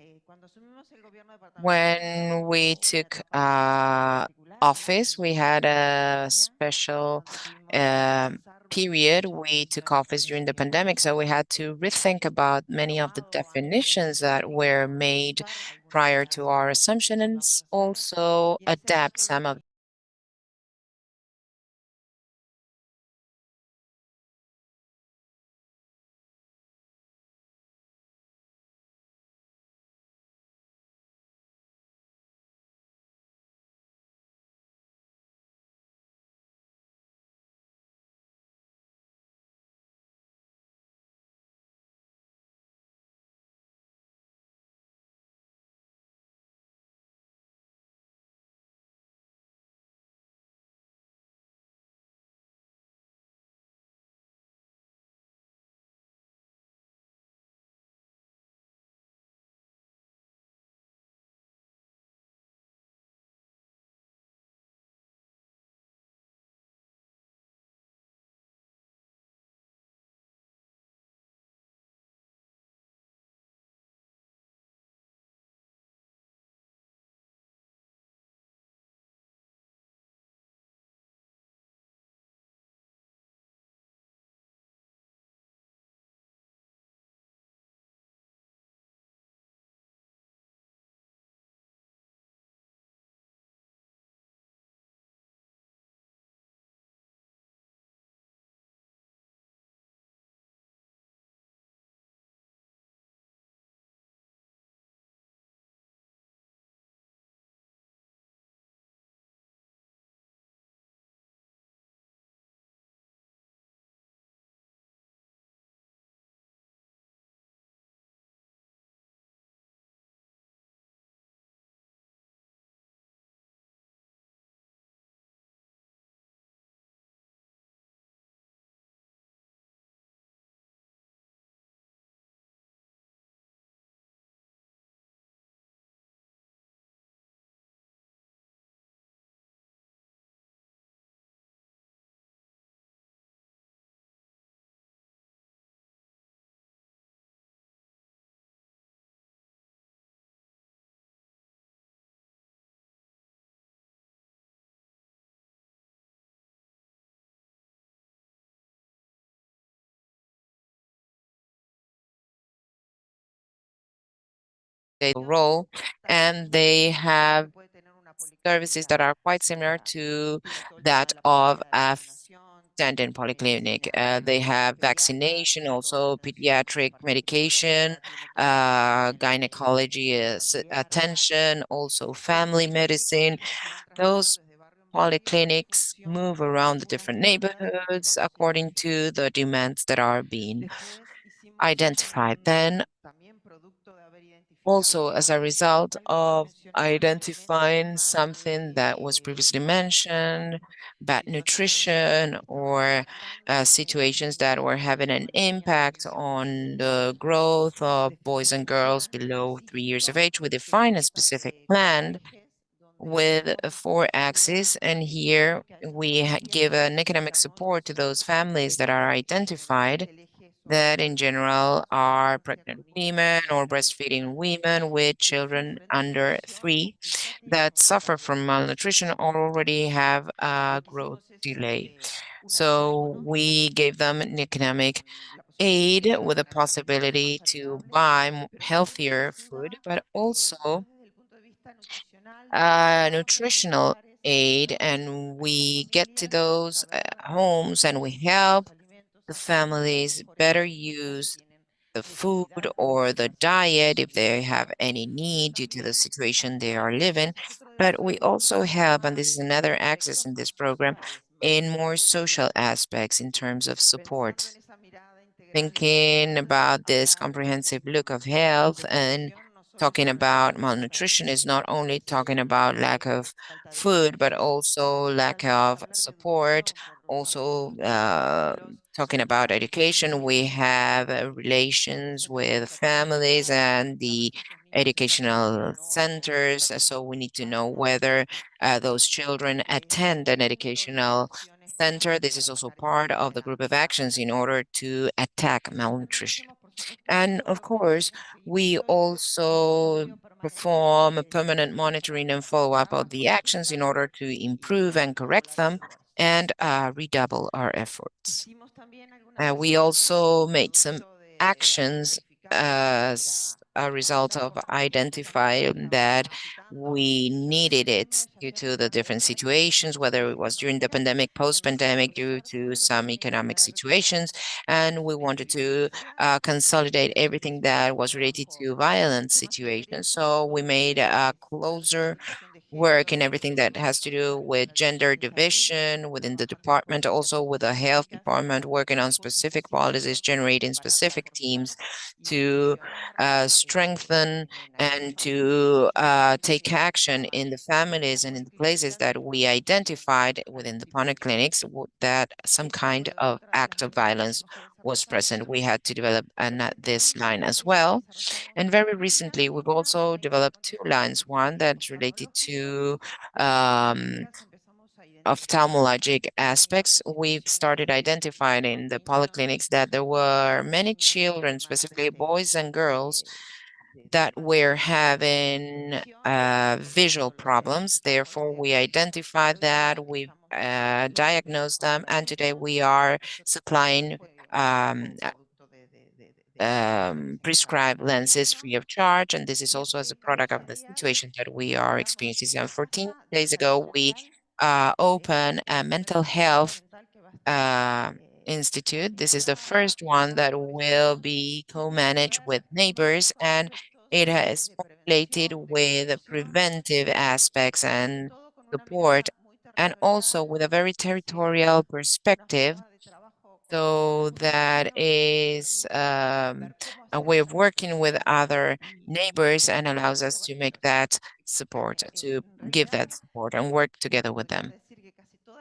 Speaker 3: When we took office, we had a special period. We took office during the pandemic, so we had to rethink about many of the definitions that were made prior to our assumption and also adapt some of a role, and they have services that are quite similar to that of a standard polyclinic. They have vaccination, also pediatric medication, gynecology attention, also family medicine. Those polyclinics move around the different neighborhoods according to the demands that are being identified. Then also, as a result of identifying something that was previously mentioned, bad nutrition, or situations that were having an impact on the growth of boys and girls below 3 years of age, we define a specific plan with four axes. And here we give an economic support to those families that are identified that in general are pregnant women or breastfeeding women with children under 3 that suffer from malnutrition or already have a growth delay. So we gave them an economic aid with a possibility to buy healthier food, but also nutritional aid. And we get to those homes and we help the families better use the food or the diet if they have any need due to the situation they are living. But we also help, and this is another axis in this program, in more social aspects in terms of support. Thinking about this comprehensive look of health and talking about malnutrition is not only talking about lack of food, but also lack of support. Also, talking about education, we have relations with families and the educational centers. So we need to know whether those children attend an educational center. This is also part of the group of actions in order to attack malnutrition. And of course, we also perform a permanent monitoring and follow-up of the actions in order to improve and correct them and redouble our efforts. We also made some actions as a result of identifying that we needed it due to the different situations, whether it was during the pandemic, post-pandemic, due to some economic situations. And we wanted to consolidate everything that was related to violent situations. So we made a closer work in everything that has to do with gender division within the department, also with the health department working on specific policies, generating specific teams to strengthen and to take action in the families and in the places that we identified within the polyclinics that some kind of act of violence was present. We had to develop this line as well. And very recently, we've also developed two lines, one that's related to um, ophthalmologic aspects. We've started identifying in the polyclinics that there were many children, specifically boys and girls, that were having visual problems. Therefore, we identified that, we diagnosed them, and today we are supplying um, prescribed lenses free of charge. And this is also as a product of the situation that we are experiencing. So 14 days ago, we opened a mental health uh, institute. This is the first one that will be co-managed with neighbors, and it is related with preventive aspects and support, and also with a very territorial perspective. So that is a way of working with other neighbors and allows us to make that support, to give that support and work together with them.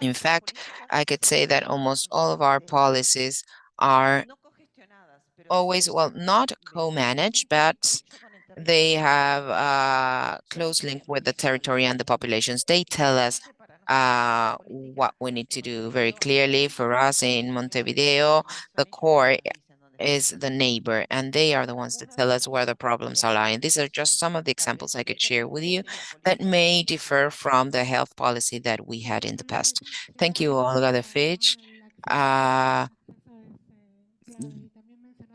Speaker 3: In fact, I could say that almost all of our policies are always, well, not co-managed, but they have a close link with the territory and the populations. They tell us what we need to do very clearly. For us in Montevideo, the core is the neighbor, and they are the ones that tell us where the problems are lying. These are just some of the examples I could share with you that may differ from the health policy that we had in the past. Thank you, Olga de Fitch. Uh,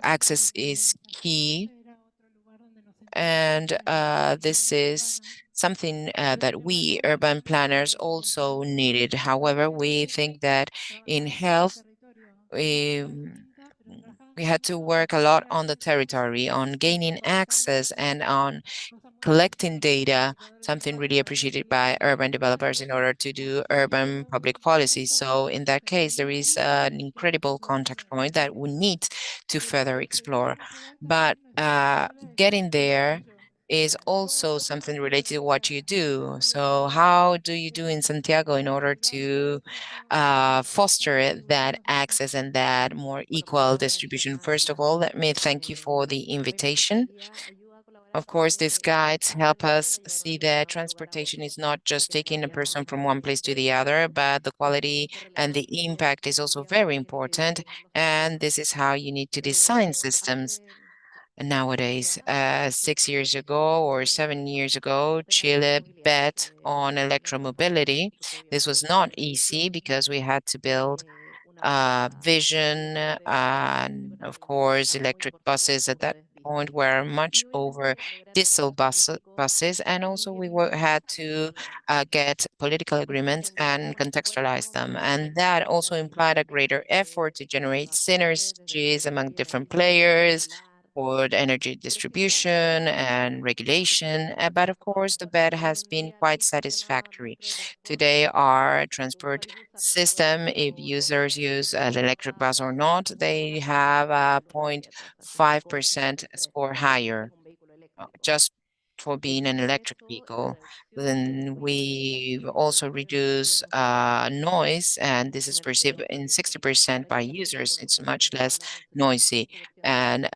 Speaker 3: Access is key. And this is something that we urban planners also needed. However, we think that in health, we, we had to work a lot on the territory, on gaining access and on collecting data, something really appreciated by urban developers in order to do urban public policy. So in that case, there is an incredible contact point that we need to further explore. But getting there is also something related to what you do. So how do you do in Santiago in order to foster that access and that more equal distribution? First of all, let me thank you for the invitation. Of course, these guides help us see that transportation is not just taking a person from one place to the other, but the quality and the impact is also very important. And this is how you need to design systems nowadays. 6 years ago or 7 years ago, Chile bet on electromobility. This was not easy because we had to build vision, and of course, electric buses at that point were much over diesel buses. And also we had to get political agreements and contextualize them. And that also implied a greater effort to generate synergies among different players for the energy distribution and regulation. But of course, the bet has been quite satisfactory. Today, our transport system, if users use an electric bus or not, they have a 0.5% score higher just for being an electric vehicle. Then we also reduce noise, and this is perceived in 60% by users. It's much less noisy. And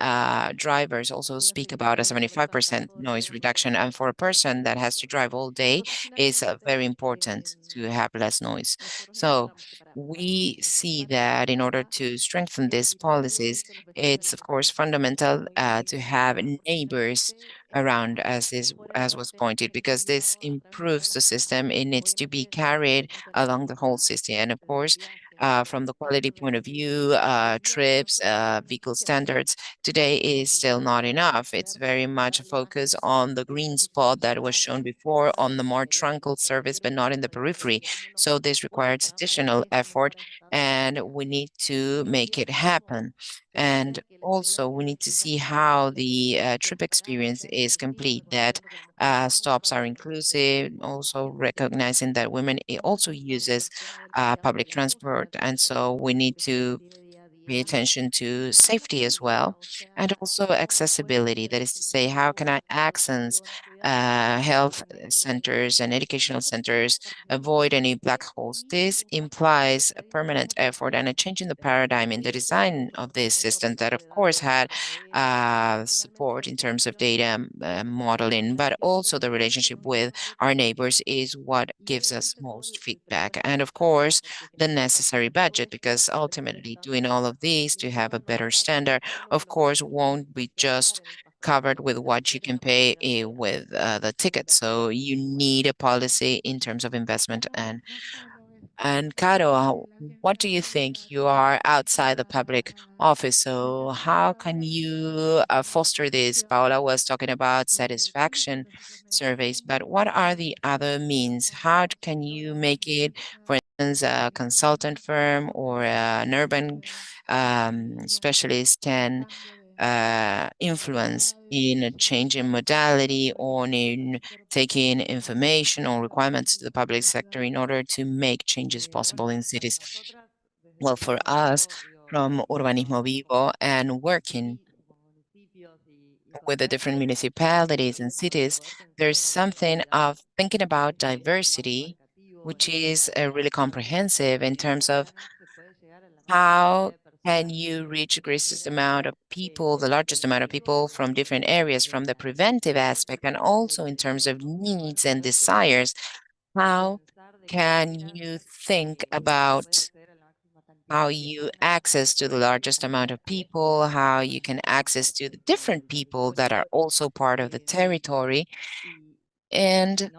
Speaker 3: drivers also speak about a 75% noise reduction. And for a person that has to drive all day, it's very important to have less noise. So we see that in order to strengthen these policies, it's of course fundamental to have neighbors around, as was pointed, because this improves the system. It needs to be carried along the whole system. And of course, from the quality point of view, trips, vehicle standards today is still not enough. It's very much a focus on the green spot that was shown before, on the more truncal service, but not in the periphery. So this requires additional effort, and we need to make it happen. And also, we need to see how the trip experience is complete, that stops are inclusive, also recognizing that women also uses public transport. And so we need to pay attention to safety as well, and also accessibility. That is to say, how can I access health centers and educational centers, avoid any black holes? This implies a permanent effort and a change in the paradigm in the design of this system that, of course, had support in terms of data modeling, but also the relationship with our neighbors is what gives us most feedback. And of course, the necessary budget, because ultimately doing all of these to have a better standard, of course, won't be just covered with what you can pay with the ticket. So you need a policy in terms of investment. And Caro, what do you think? You are outside the public office, so how can you foster this? Paola was talking about satisfaction surveys, but what are the other means? How can you make it, for instance, a consultant firm or an urban specialist can influence in a change in modality or in taking information or requirements to the public sector in order to make changes possible in cities? Well, for us, from Urbanismo Vivo and working with the different municipalities and cities, there's something of thinking about diversity, which is really comprehensive in terms of how can you reach the greatest amount of people, the largest amount of people from different areas, from the preventive aspect, and also in terms of needs and desires. How can you think about how you access to the largest amount of people, how you can access to the different people that are also part of the territory, and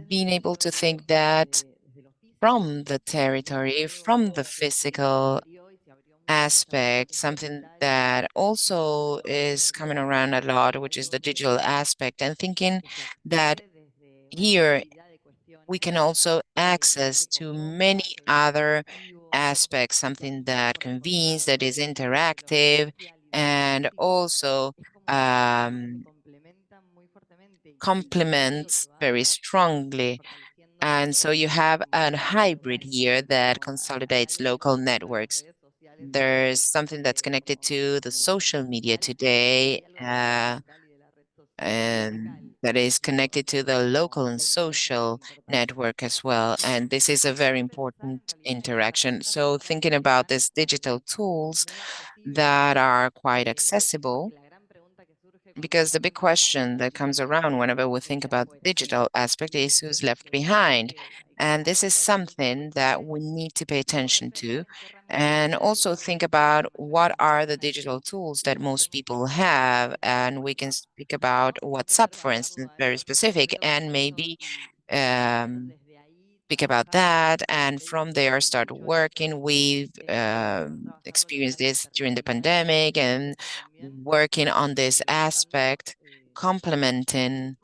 Speaker 3: being able to think that from the territory, from the physical aspect, something that also is coming around a lot, which is the digital aspect, and thinking that here we can also access to many other aspects, something that convenes, that is interactive, and also um, complements very strongly. And so you have a hybrid here that consolidates local networks. There's something that's connected to the social media today, and that is connected to the local and social network as well. And this is a very important interaction. So thinking about these digital tools that are quite accessible, because the big question that comes around whenever we think about the digital aspect is who's left behind. And this is something that we need to pay attention to and also think about what are the digital tools that most people have. And we can speak about WhatsApp, for instance, very specific, and maybe um, speak about that, and from there start working. We've experienced this during the pandemic and working on this aspect, complementing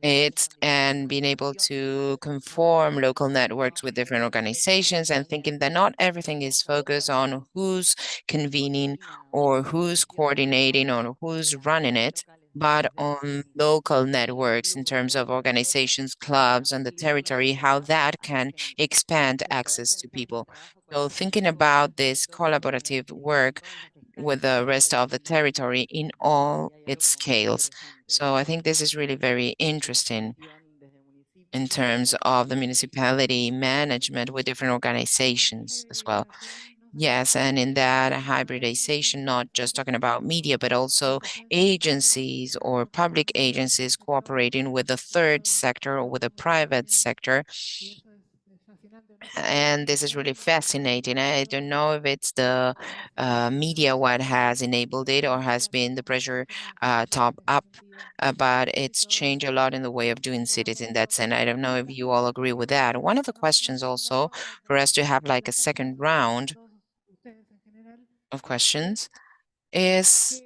Speaker 3: it and being able to conform local networks with different organizations and thinking that not everything is focused on who's convening or who's coordinating or who's running it, but on local networks in terms of organizations, clubs, and the territory, how that can expand access to people. So thinking about this collaborative work with the rest of the territory in all its scales. So I think this is really very interesting in terms of the municipality management with different organizations as well. Yes, and in that hybridization, not just talking about media, but also agencies or public agencies cooperating with the third sector or with the private sector. And this is really fascinating. I don't know if it's the media what has enabled it or has been the pressure top up, but it's changed a lot in the way of doing cities in that sense. I don't know if you all agree with that. One of the questions also for us to have like a second round of questions is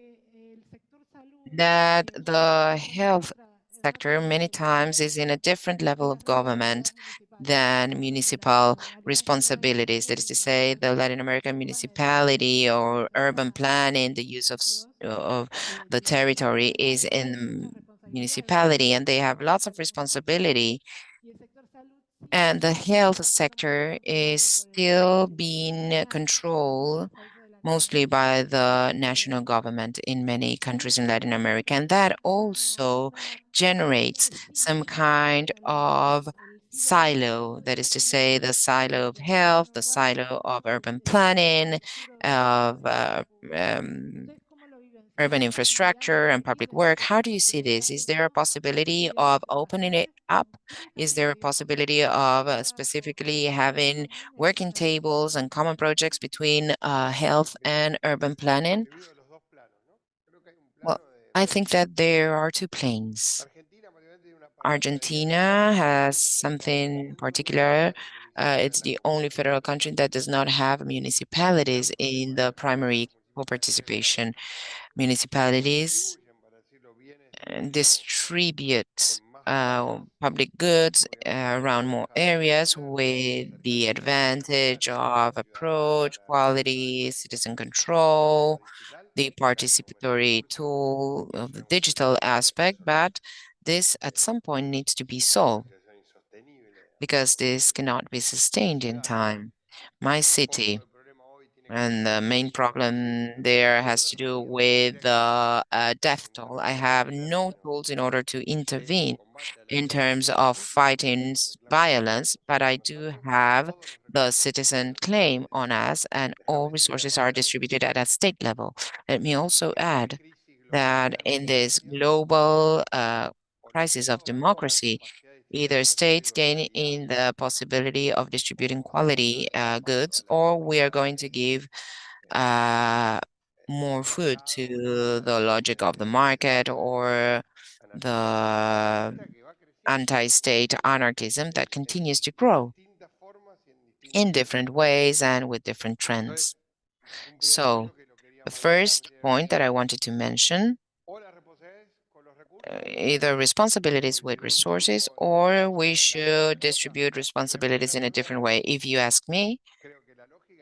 Speaker 3: that the health sector many times is in a different level of government than municipal responsibilities. That is to say, the Latin American municipality or urban planning, the use of the territory is in municipality, and they have lots of responsibility. And the health sector is still being controlled mostly by the national government in many countries in Latin America. And that also generates some kind of silo, that is to say, the silo of health, the silo of urban planning, of um, urban infrastructure and public work. How do you see this? Is there a possibility of opening it up? Is there a possibility of specifically having working tables and common projects between health and urban planning? Well, I think that there are two planes. Argentina has something particular. It's the only federal country that does not have municipalities in the primary co-participation. Municipalities distribute public goods around more areas with the advantage of approach, quality, citizen control, the participatory tool of the digital aspect, but this at some point needs to be solved because this cannot be sustained in time. My city, and the main problem there has to do with the death toll. I have no tools in order to intervene in terms of fighting violence, but I do have the citizen claim on us, and all resources are distributed at a state level. Let me also add that in this global crisis of democracy, either states gain in the possibility of distributing quality goods, or we are going to give uh, more food to the logic of the market or the anti-state anarchism that continues to grow. in different ways and with different trends. So the first point that I wanted to mention, either responsibilities with resources or we should distribute responsibilities in a different way. If you ask me,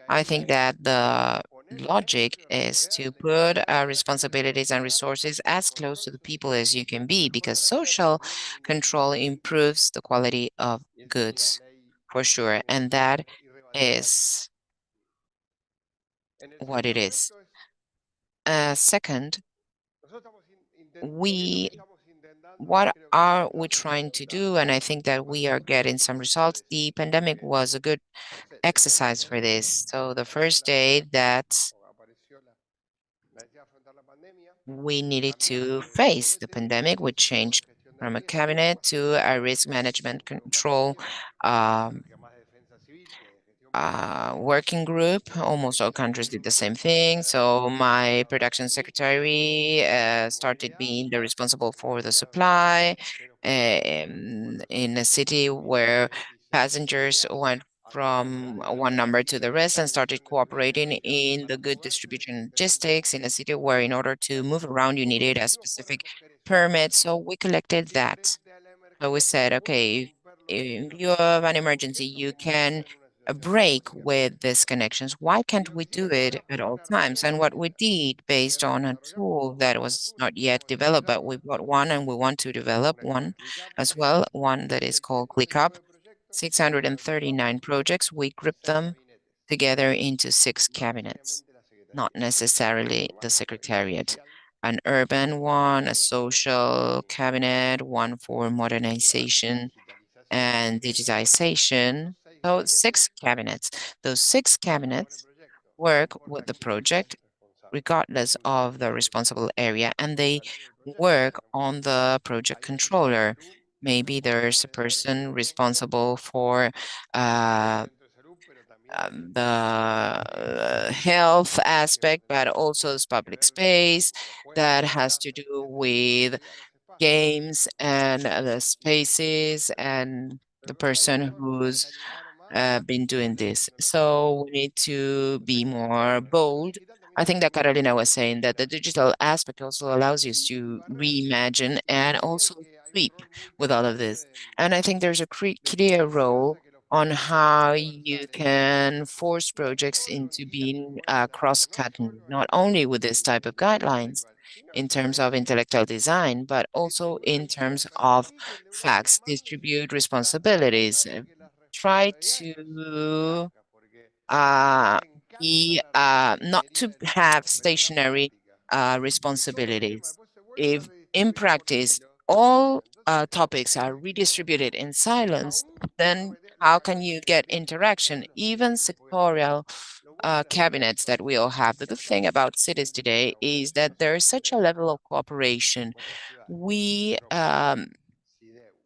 Speaker 3: I think that the logic is to put responsibilities and resources as close to the people as you can be, because social control improves the quality of goods for sure. And that is what it is. Second, we what are we trying to do? And I think that we are getting some results. The pandemic was a good exercise for this. So the first day that we needed to face the pandemic, we changed from a cabinet to a risk management control um, working group. Almost all countries did the same thing. So my production secretary started being the responsible for the supply in a city where passengers went from one number to the rest and started cooperating in the good distribution logistics in a city where in order to move around you needed a specific permit. So we collected that. So we said, okay, if you have an emergency, you can break with these connections. Why can't we do it at all times? And what we did based on a tool that was not yet developed, but we bought one and we want to develop one as well, one that is called ClickUp. 639 projects, we grouped them together into 6 cabinets, not necessarily the secretariat. An urban one, a social cabinet, one for modernization and digitization. So 6 cabinets. Those 6 cabinets work with the project regardless of the responsible area, and they work on the project controller. Maybe there's a person responsible for uh, the health aspect, but also this public space that has to do with games and the spaces and the person who's been doing this. So we need to be more bold. I think that Carolina was saying that the digital aspect also allows you to reimagine and also sweep with all of this. And I think there's a clear role on how you can force projects into being cross-cutting, not only with this type of guidelines in terms of intellectual design, but also in terms of facts, distribute responsibilities, try to uh, be not to have stationary responsibilities. If in practice all topics are redistributed in silence, then how can you get interaction, even sectorial cabinets that we all have? The good thing about cities today is that there is such a level of cooperation. We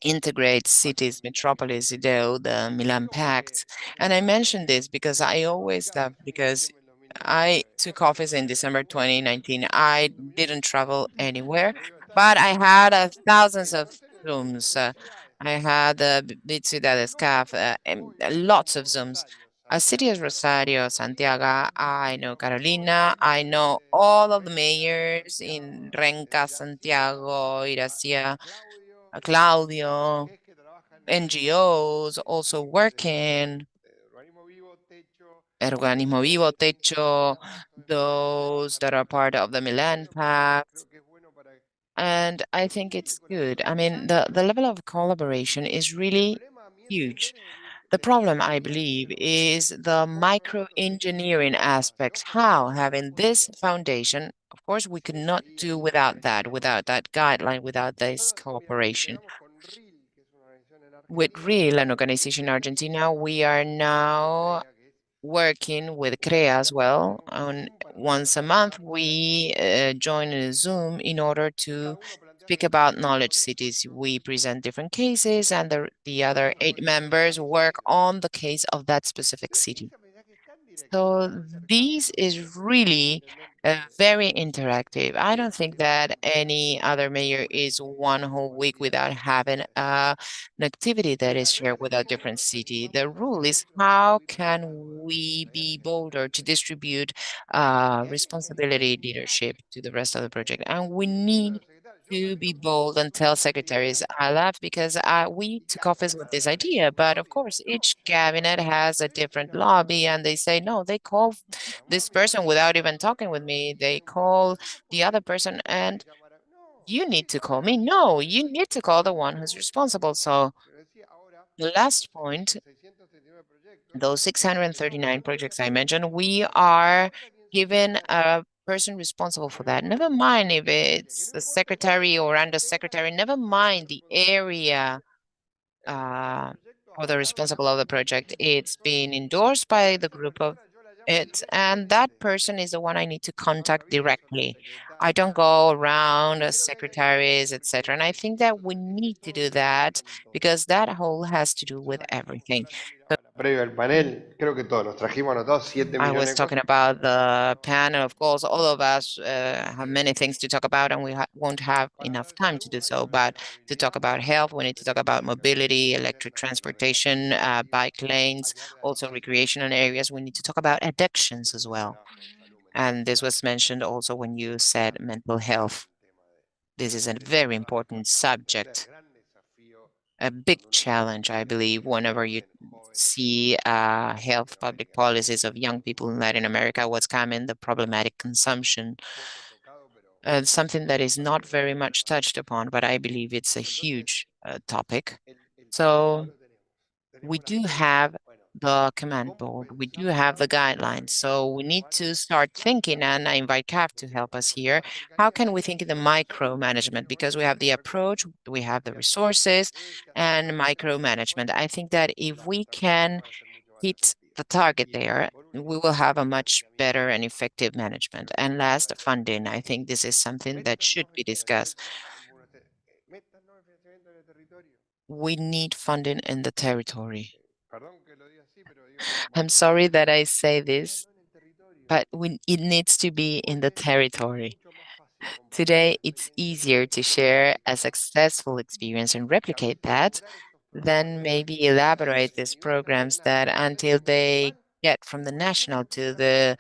Speaker 3: integrate cities, metropolis, IDEO, the Milan Pact. And I mention this because I always love, because I took office in December 2019. I didn't travel anywhere, but I had thousands of Zooms. I had Big Ciudades CAF, and lots of Zooms. A city as Rosario, Santiago, I know Carolina, I know all of the mayors in Renca, Santiago, Iracia, Claudio, NGOs also working, Organismo Vivo, Techo, those that are part of the Milan Pact. And I think it's good. I mean, the level of collaboration is really huge. The problem, I believe, is the micro engineering aspect. How having this foundation, of course, we could not do without that guideline, without this cooperation. With REAL, an organization in Argentina, we are now working with CREA as well. On once a month, we join in a Zoom in order to speak about knowledge cities. We present different cases, and the other 8 members work on the case of that specific city. So this is really very interactive. I don't think that any other mayor is one whole week without having an activity that is shared with a different city. The rule is how can we be bolder to distribute responsibility leadership to the rest of the project? And we need to be bold and tell secretaries. I laugh because we took office with this idea, but of course, each cabinet has a different lobby, and they say, no, they call this person without even talking with me. They call the other person, and you need to call me. No, you need to call the one who's responsible. So the last point, those 639 projects I mentioned, we are given a person responsible for that. Never mind if it's a secretary or undersecretary, never mind the area uh, or the responsible of the project. It's been endorsed by the group of it, and that person is the one I need to contact directly. I don't go around as secretaries, etc. And I think that we need to do that because that whole has to do with everything.
Speaker 6: Previo al panel, creo que todos nos trajimos anotados 7
Speaker 3: I
Speaker 6: millones
Speaker 3: was
Speaker 6: de
Speaker 3: talking
Speaker 6: cosas.
Speaker 3: about the panel. Of course, all of us have many things to talk about, and we won't have enough time to do so. But to talk about health, we need to talk about mobility, electric transportation, bike lanes, also recreational areas. We need to talk about addictions as well. And this was mentioned also when you said mental health. This is a very important subject, a big challenge, I believe, whenever you see health public policies of young people in Latin America, what's coming, the problematic consumption, something that is not very much touched upon, but I believe it's a huge topic. So we do have the command board, we do have the guidelines. So we need to start thinking, and I invite CAF to help us here. How can we think in the micromanagement? Because we have the approach, we have the resources, and micromanagement. I think that if we can hit the target there, we will have a much better and effective management. And last, funding. I think this is something that should be discussed. We need funding in the territory. I'm sorry that I say this, but it needs to be in the territory. Today, it's easier to share a successful experience and replicate that than maybe elaborate these programs that until they get from the national to the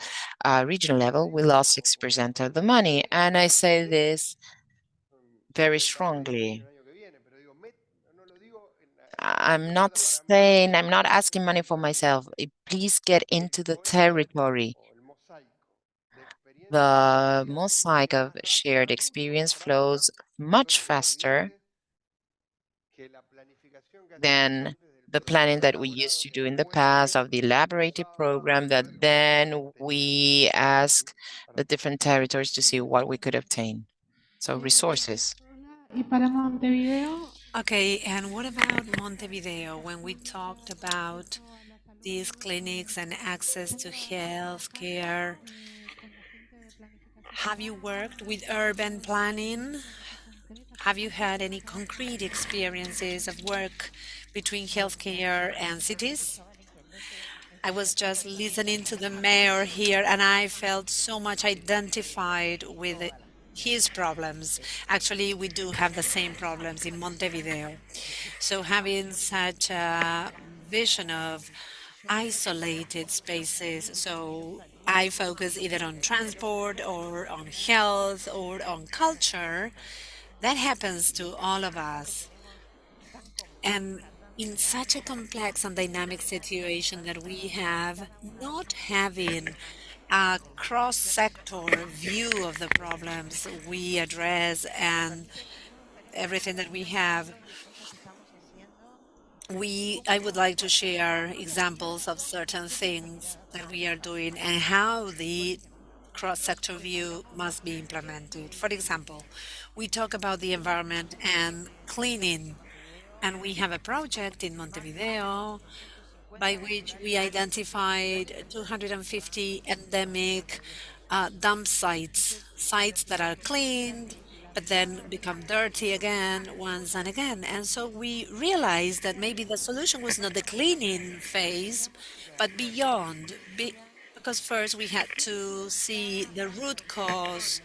Speaker 3: regional level, we lost 6% of the money. And I say this very strongly. I'm not asking money for myself. Please get into the territory. The mosaic of shared experience flows much faster than the planning that we used to do in the past of the elaborated program that then we ask the different territories to see what we could obtain. So resources.
Speaker 5: Y para Montevideo,
Speaker 4: Okay, and what about Montevideo? When we talked about these clinics and access to health care, have you worked with urban planning? Have you had any concrete experiences of work between healthcare and cities? I was just listening to the mayor here and I felt so much identified with his problems. Actually, we do have the same problems in Montevideo. So having such a vision of isolated spaces, so I focus either on transport or on health or on culture, that happens to all of us. And in such a complex and dynamic situation that we have, not having a cross-sector view of the problems we address and everything that we have, I would like to share examples of certain things that we are doing and how the cross-sector view must be implemented. For example, we talk about the environment and cleaning, and we have a project in Montevideo by which we identified 250 endemic dump sites, sites that are cleaned, but then become dirty again, once and again. And so we realized that maybe the solution was not the cleaning phase, but beyond, Because first we had to see the root cause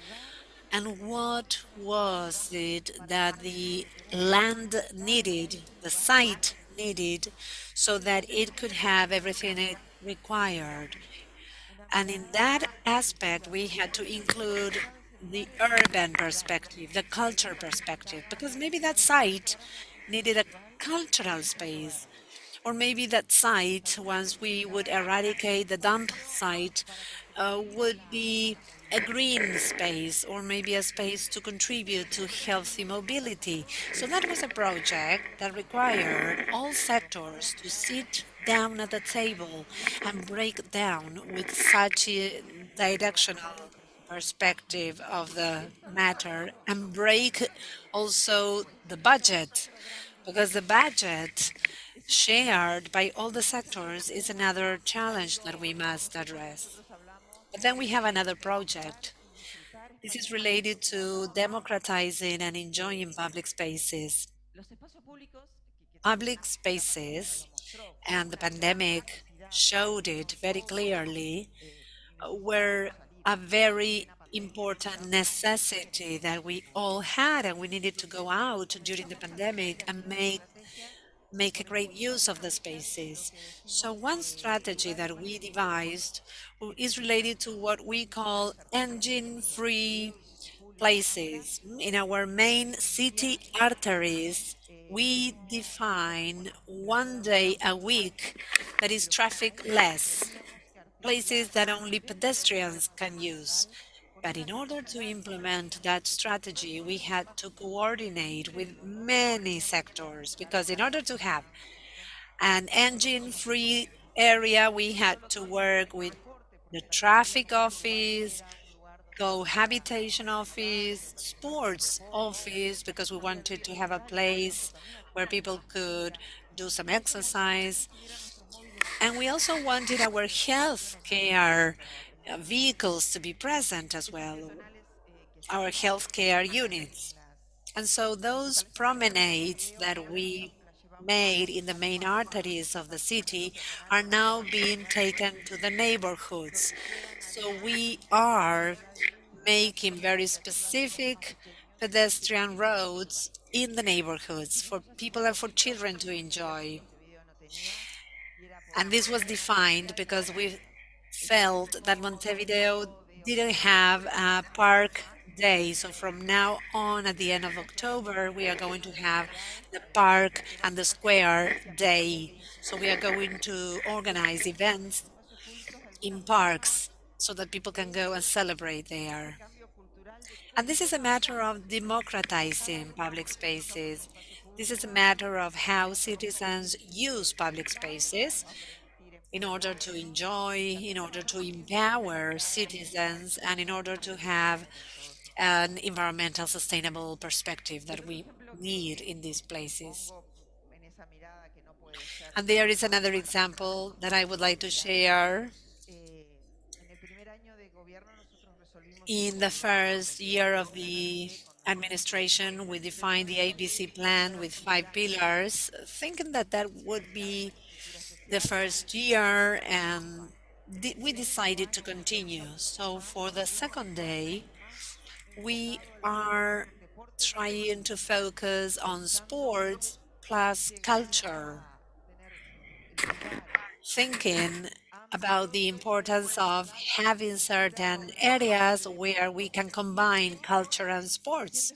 Speaker 4: and what was it that the land needed, the site needed, so that it could have everything it required. And in that aspect, we had to include the urban perspective, the culture perspective, because maybe that site needed a cultural space. Or maybe that site, once we would eradicate the dump site, would be a green space or maybe a space to contribute to healthy mobility. So that was a project that required all sectors to sit down at the table and break down with such a directional perspective of the matter and break also the budget, because the budget shared by all the sectors is another challenge that we must address. But then we have another project. This is related to democratizing and enjoying public spaces. Public spaces, and the pandemic showed it very clearly, were a very important necessity that we all had, and we needed to go out during the pandemic and make a great use of the spaces. So one strategy that we devised is related to what we call engine-free places. In our main city arteries, we define 1 day a week that is traffic less, places that only pedestrians can use. But in order to implement that strategy, we had to coordinate with many sectors, because in order to have an engine-free area, we had to work with the traffic office, cohabitation office, sports office, because we wanted to have a place where people could do some exercise. And we also wanted our health care vehicles to be present as well, our healthcare units. And so those promenades that we made in the main arteries of the city are now being taken to the neighborhoods. So we are making very specific pedestrian roads in the neighborhoods for people and for children to enjoy. And this was defined because we felt that Montevideo didn't have a park day. So from now on, at the end of October, we are going to have the park and the square day. So we are going to organize events in parks so that people can go and celebrate there. And this is a matter of democratizing public spaces. This is a matter of how citizens use public spaces in order to enjoy, in order to empower citizens, and in order to have an environmental sustainable perspective that we need in these places. And there is another example that I would like to share. In the first year of the administration, we defined the ABC plan with 5 pillars, thinking that that would be the first year, and we decided to continue. So for the second day, we are trying to focus on sports plus culture, thinking about the importance of having certain areas where we can combine culture and sports,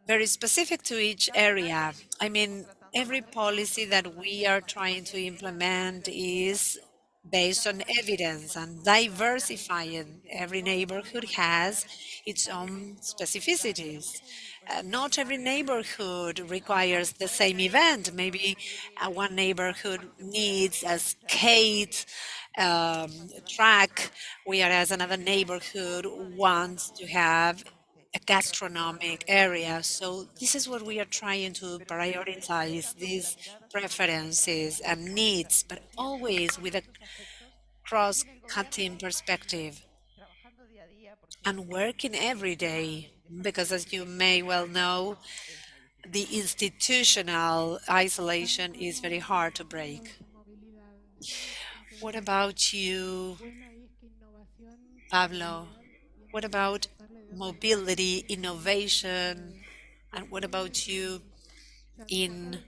Speaker 4: very specific to each area. I mean, every policy that we are trying to implement is based on evidence and diversifying. Every neighborhood has its own specificities. Not every neighborhood requires the same event. Maybe one neighborhood needs a skate track, whereas another neighborhood wants to have a gastronomic area. So this is what we are trying to prioritize, these preferences and needs, but always with a cross-cutting perspective and working every day, because as you may well know, the institutional isolation is very hard to break. What about you, Pablo? What about mobility, innovation? And what about you in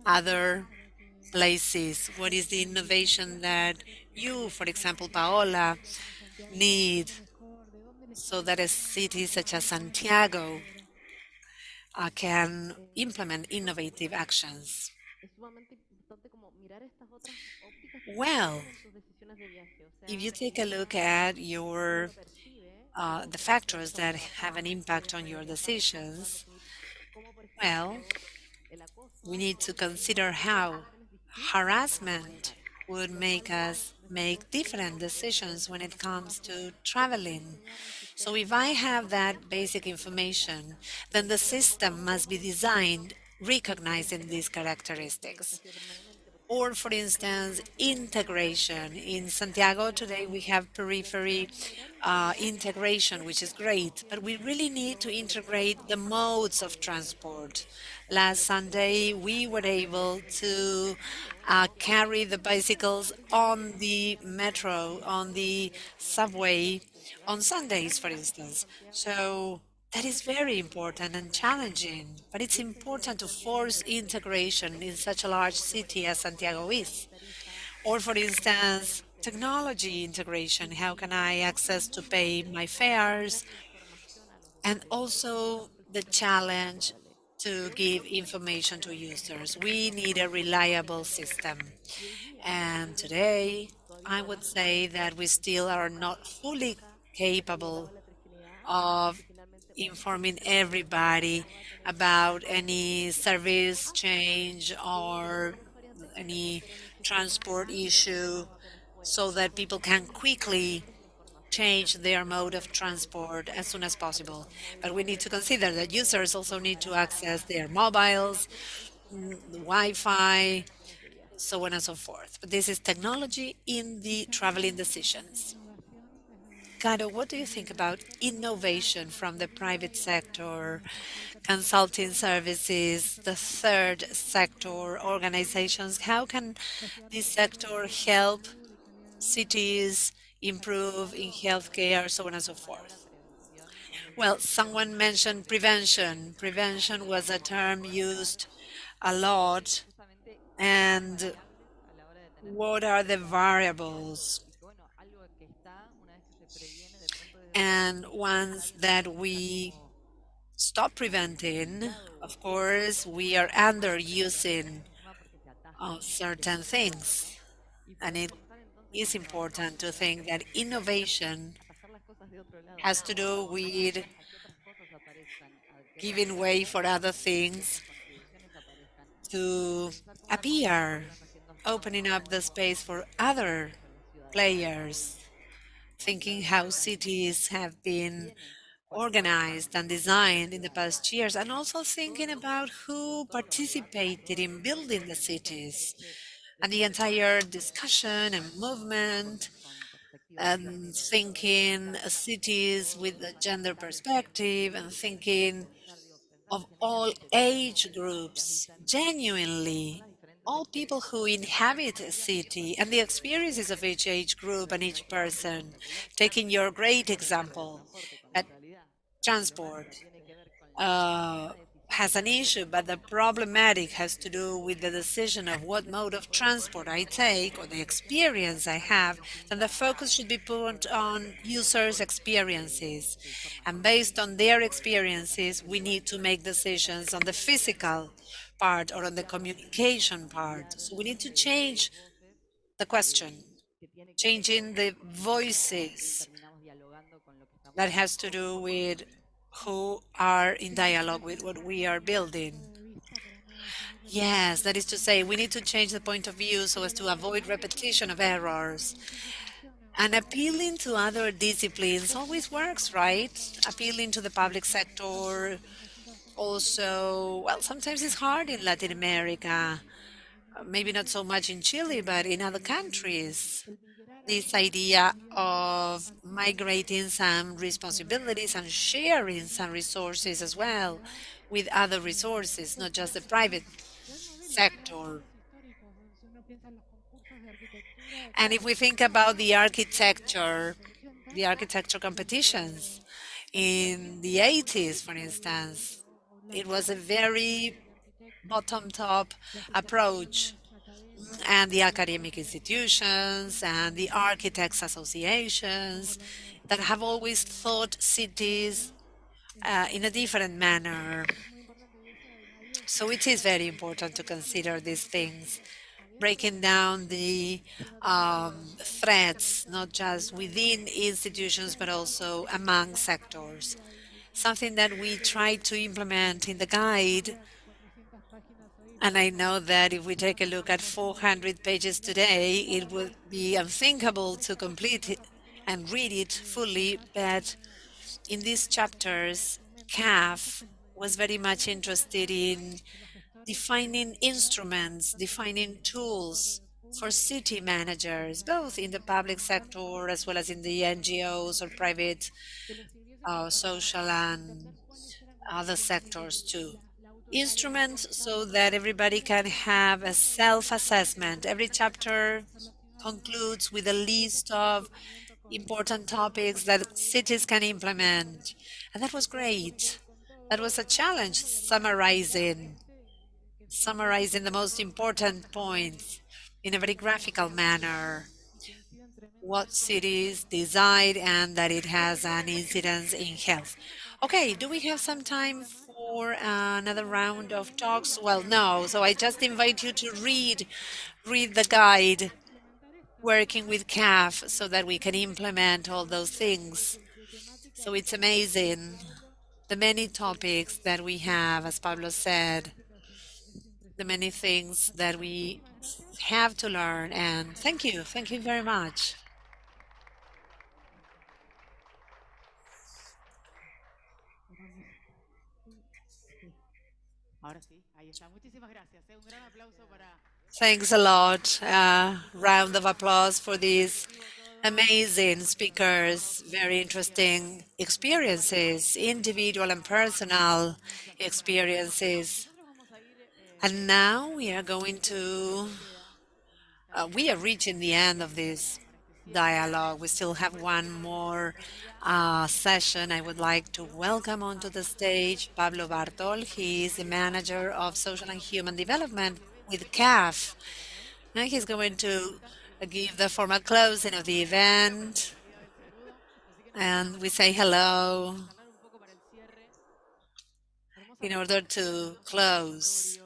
Speaker 4: other places? What is the innovation that you, for example, Paola, need so that a city such as Santiago can implement innovative actions? Well, if you take a look at your the factors that have an impact on your decisions, well, we need to consider how harassment would make us make different decisions when it comes to traveling. So if I have that basic information, then the system must be designed recognizing these characteristics. Or, for instance, integration. In Santiago today, we have periphery integration, which is great, but we really need to integrate the modes of transport. Last Sunday, we were able to carry the bicycles on the metro, on the subway, on Sundays, for instance. So that is very important and challenging, but it's important to force integration in such a large city as Santiago is. Or, for instance, technology integration. How can I access to pay my fares? And also the challenge to give information to users. We need a reliable system. And today, I would say that we still are not fully capable of informing everybody about any service change or any transport issue so that people can quickly change their mode of transport as soon as possible. But we need to consider that users also need to access their mobiles, the Wi-Fi, so on and so forth. But this is technology in the traveling decisions. Caro, what do you think about innovation from the private sector, consulting services, the third sector, organizations? How can this sector help cities improve in healthcare, so on and so forth? Well, someone mentioned prevention. Prevention was a term used a lot. And what are the variables? And once that we stop preventing, of course, we are underusing certain things. And it is important to think that innovation has to do with giving way for other things to appear, opening up the space for other players, thinking how cities have been organized and designed in the past years, and also thinking about who participated in building the cities and the entire discussion and movement, and thinking cities with a gender perspective, and thinking of all age groups, genuinely, all people who inhabit a city and the experiences of each age group and each person. Taking your great example, that transport has an issue, but the problematic has to do with the decision of what mode of transport I take or the experience I have, then the focus should be put on users' experiences. And based on their experiences, we need to make decisions on the physical part or on the communication part. So we need to change the question, changing the voices that has to do with who are in dialogue with what we are building. Yes, that is to say, we need to change the point of view so as to avoid repetition of errors. And appealing to other disciplines always works, right? Appealing to the public sector also, well, sometimes it's hard in Latin America, maybe not so much in Chile, but in other countries. This idea of migrating some responsibilities and sharing some resources as well with other resources, not just the private sector. And if we think about the architecture competitions in the 80s, for instance, it was a very bottom-top approach, and the academic institutions and the architects associations that have always thought cities in a different manner. So it is very important to consider these things, breaking down the threats, not just within institutions, but also among sectors. Something that we try to implement in the guide, and I know that if we take a look at 400 pages today, it would be unthinkable to complete it and read it fully, but in these chapters, CAF was very much interested in defining instruments, defining tools for city managers, both in the public sector as well as in the NGOs or private social and other sectors too. Instruments so that everybody can have a self-assessment. Every chapter concludes with a list of important topics that cities can implement. And that was great. That was a challenge, summarizing the most important points in a very graphical manner, what cities decide and that it has an incidence in health. Okay, do we have some time for another round of talks? Well, no, so I just invite you to read the guide, working with CAF, so that we can implement all those things. So it's amazing the many topics that we have, as Pablo said, the many things that we have to learn. And thank you very much.
Speaker 2: Ahora sí, ahí está. Muchísimas gracias. Un gran aplauso para...
Speaker 4: Thanks a lot. Round of applause for these amazing speakers, very interesting experiences, individual and personal experiences. And now we are reaching the end of this dialogue. We still have one more session. I would like to welcome onto the stage Pablo Bartol. He is the manager of social and human development with CAF. Now he's going to give the formal closing of the event. And we say hello in order to close.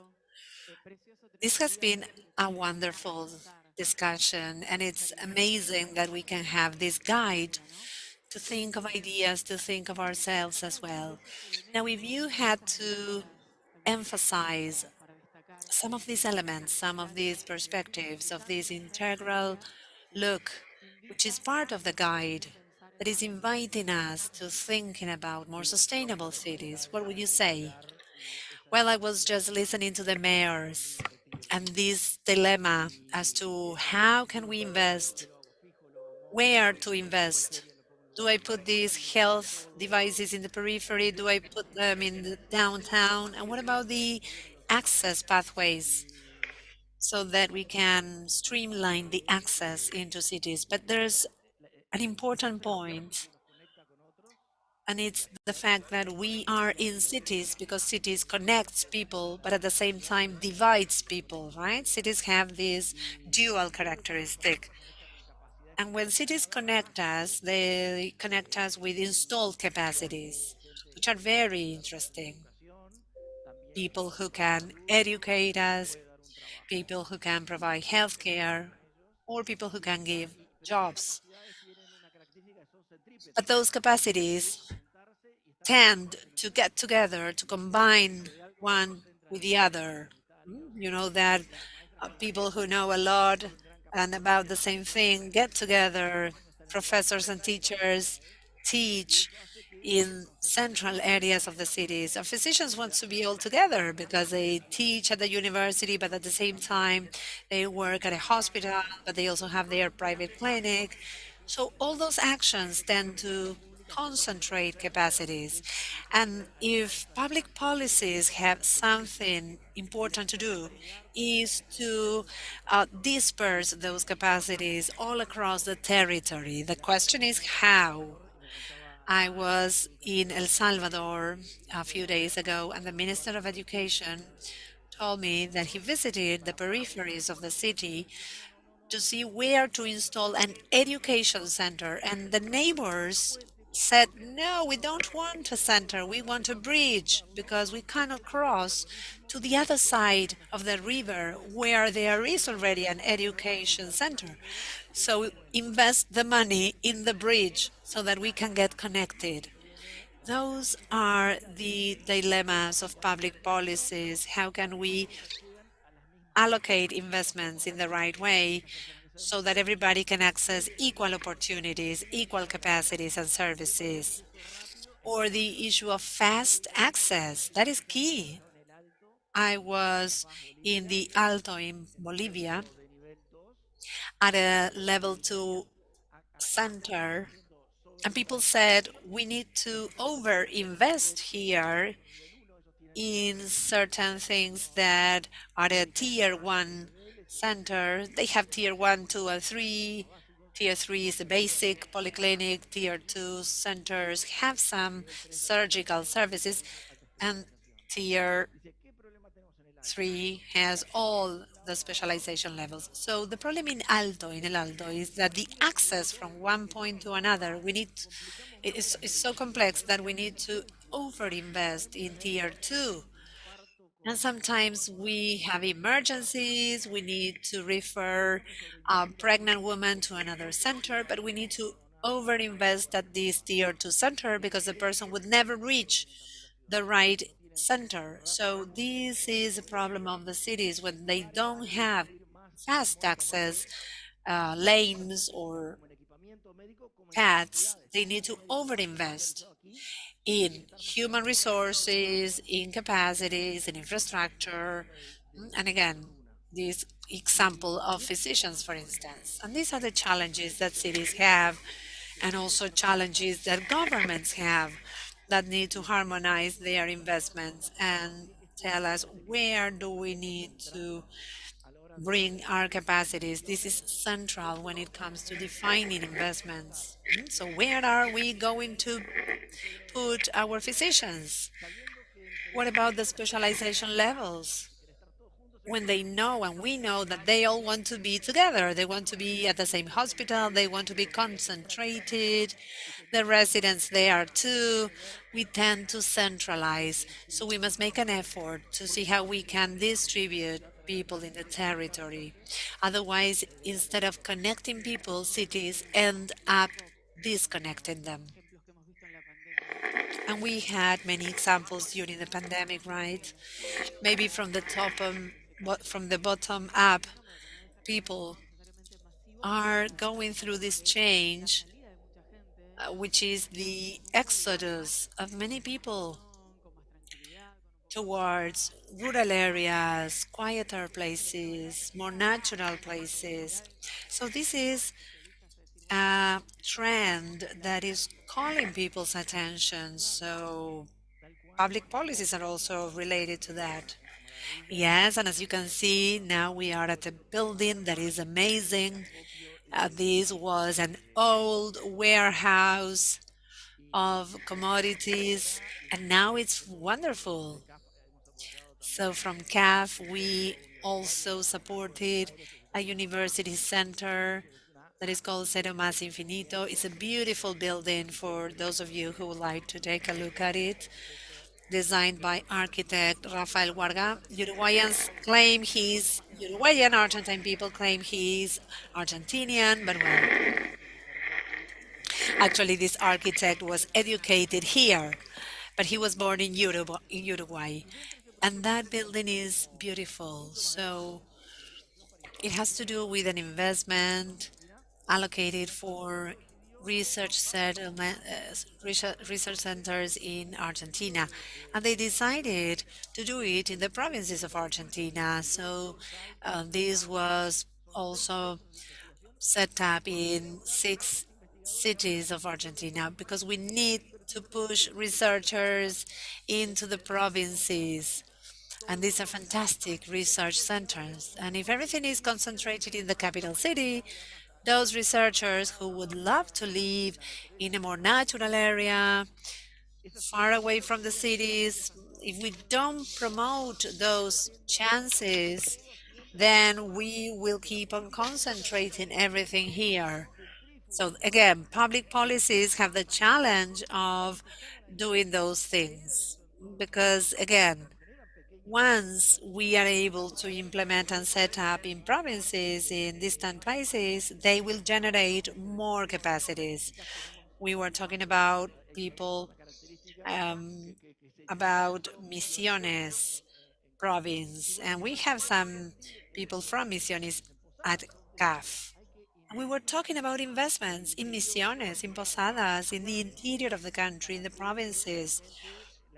Speaker 4: This has been a wonderful discussion, and it's amazing that we can have this guide to think of ideas, to think of ourselves as well. Now, if you had to emphasize some of these elements, some of these perspectives of this integral look, which is part of the guide, that is inviting us to thinking about more sustainable cities, what would you say? Well, I was just listening to the mayors and this dilemma as to how can we invest, where to invest. Do I put these health devices in the periphery? Do I put them in the downtown? And what about the access pathways so that we can streamline the access into cities? But there's an important point, and it's the fact that we are in cities because cities connects people, but at the same time divides people, right? Cities have this dual characteristic. And when cities connect us, they connect us with installed capacities, which are very interesting. People who can educate us, people who can provide healthcare, or people who can give jobs. But those capacities tend to get together, to combine one with the other. You know that people who know a lot and about the same thing get together, professors and teachers teach in central areas of the cities. Our physicians want to be all together because they teach at the university, but at the same time they work at a hospital, but they also have their private clinic. So all those actions tend to concentrate capacities. And if public policies have something important to do, is to disperse those capacities all across the territory. The question is how. I was in El Salvador a few days ago, and the Minister of Education told me that he visited the peripheries of the city to see where to install an education center. And the neighbors said, no, we don't want a center, we want a bridge because we cannot cross to the other side of the river where there is already an education center. So invest the money in the bridge so that we can get connected. Those are the dilemmas of public policies. How can we allocate investments in the right way so that everybody can access equal opportunities, equal capacities and services? Or the issue of fast access, that is key. I was in the Alto in Bolivia at a level 2 center, and people said we need to over-invest here in certain things that are a tier 1 center. They have tier 1, 2, and 3. Tier 3 is the basic polyclinic. Tier 2 centers have some surgical services, and tier 3 has all the specialization levels. So the problem in El Alto, is that the access from one point to another, it's so complex that we need to overinvest in tier 2. And sometimes we have emergencies, we need to refer a pregnant woman to another center, but we need to overinvest at this tier 2 center because the person would never reach the right center. So this is a problem of the cities when they don't have fast access lanes or paths. They need to overinvest in human resources, in capacities, in infrastructure, and again, this example of physicians, for instance. And these are the challenges that cities have, and also challenges that governments have that need to harmonize their investments and tell us where do we need to bring our capacities. This is central when it comes to defining investments. So where are we going to put our physicians? What about the specialization levels? When they know and we know that they all want to be together, they want to be at the same hospital, they want to be concentrated, the residents there too, we tend to centralize. So we must make an effort to see how we can distribute people in the territory. Otherwise, instead of connecting people, cities end up disconnecting them. And we had many examples during the pandemic, right? Maybe from the from the bottom up, people are going through this change, which is the exodus of many people towards rural areas, quieter places, more natural places. So this is a trend that is calling people's attention. So public policies are also related to that. Yes, and as you can see, now we are at a building that is amazing. This was an old warehouse of commodities, and now it's wonderful. So from CAF, we also supported a university center that is called Cero Más Infinito. It's a beautiful building for those of you who would like to take a look at it. Designed by architect Rafael Warga. Uruguayans claim he's Uruguayan, Argentine people claim he's Argentinian, but well, actually this architect was educated here, but he was born in Uruguay. And that building is beautiful. So it has to do with an investment allocated for research centers in Argentina, and they decided to do it in the provinces of Argentina. So this was also set up in 6 cities of Argentina because we need to push researchers into the provinces. And these are fantastic research centers. And if everything is concentrated in the capital city, those researchers who would love to live in a more natural area, far away from the cities, if we don't promote those chances, then we will keep on concentrating everything here. So again, public policies have the challenge of doing those things because again, once we are able to implement and set up in provinces, in distant places, they will generate more capacities. We were talking about people, um, about Misiones province, and we have some people from Misiones at CAF. We were talking about investments in Misiones, in Posadas, in the interior of the country, in the provinces,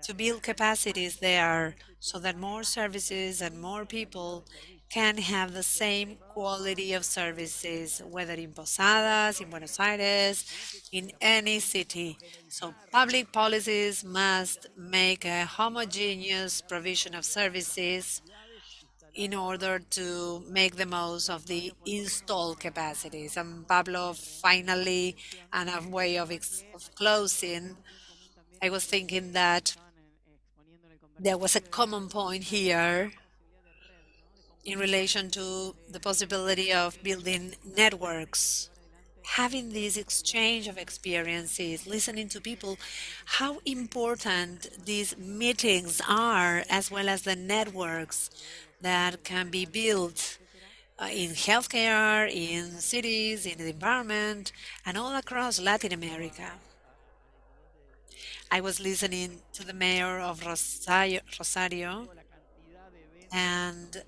Speaker 4: to build capacities there so that more services and more people can have the same quality of services, whether in Posadas, in Buenos Aires, in any city. So public policies must make a homogeneous provision of services in order to make the most of the installed capacities. And Pablo, finally, and a way of, of closing, I was thinking that there was a common point here in relation to the possibility of building networks, having this exchange of experiences, listening to people, how important these meetings are, as well as the networks that can be built in healthcare, in cities, in the environment, and all across Latin America. I was listening to the mayor of Rosario, and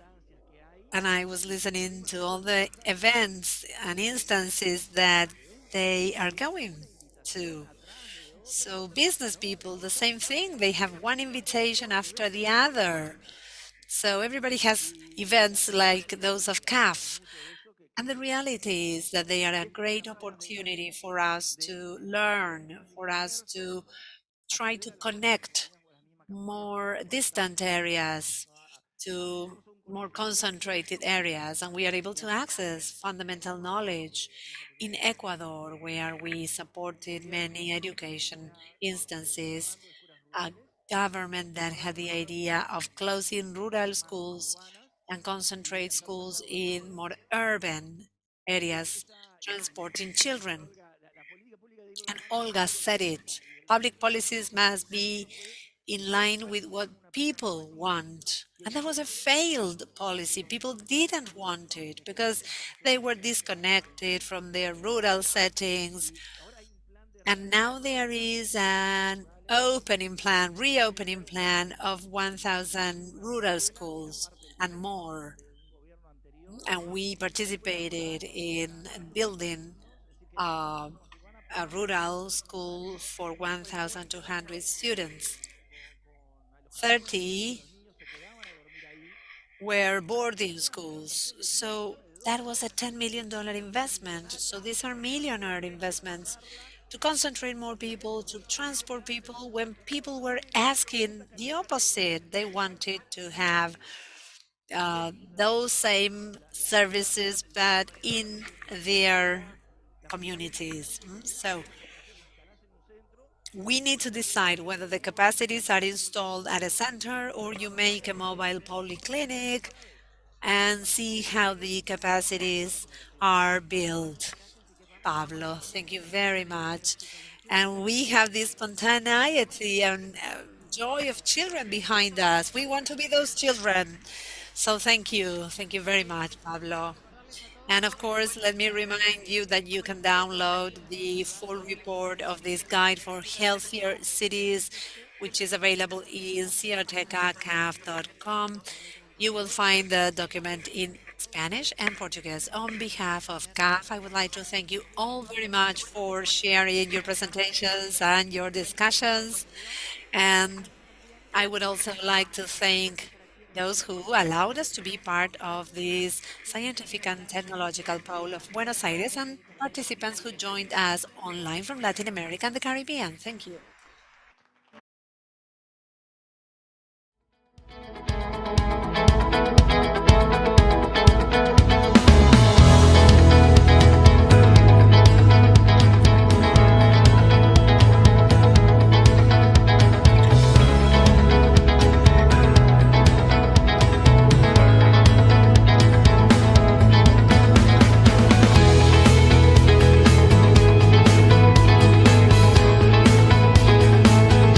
Speaker 4: I was listening to all the events and instances that they are going to. So business people, the same thing. They have one invitation after the other. So everybody has events like those of CAF. And the reality is that they are a great opportunity for us to learn, for us to try to connect more distant areas to more concentrated areas, and we are able to access fundamental knowledge. In Ecuador, where we supported many education instances, a government that had the idea of closing rural schools and concentrate schools in more urban areas, transporting children. And Olga said it, public policies must be in line with what people want. And that was a failed policy. People didn't want it because they were disconnected from their rural settings. And now there is an opening plan, reopening plan of 1,000 rural schools and more. And we participated in building uh, a rural school for 1,200 students. 30 were boarding schools. So that was a $10 million investment. So these are millionaire investments to concentrate more people, to transport people when people were asking the opposite. They wanted to have those same services, but in their communities. So we need to decide whether the capacities are installed at a center or you make a mobile polyclinic and see how the capacities are built. Pablo, thank you very much. And we have this spontaneity and joy of children behind us. We want to be those children. So thank you. Thank you very much, Pablo. And of course, let me remind you that you can download the full report of this guide for healthier cities, which is available in cienotecacaf.com. You will find the document in Spanish and Portuguese. On behalf of CAF, I would like to thank you all very much for sharing your presentations and your discussions. And I would also like to thank those who allowed us to be part of this scientific and technological pole of Buenos Aires. And participants who joined us online from Latin America and the Caribbean. Thank you.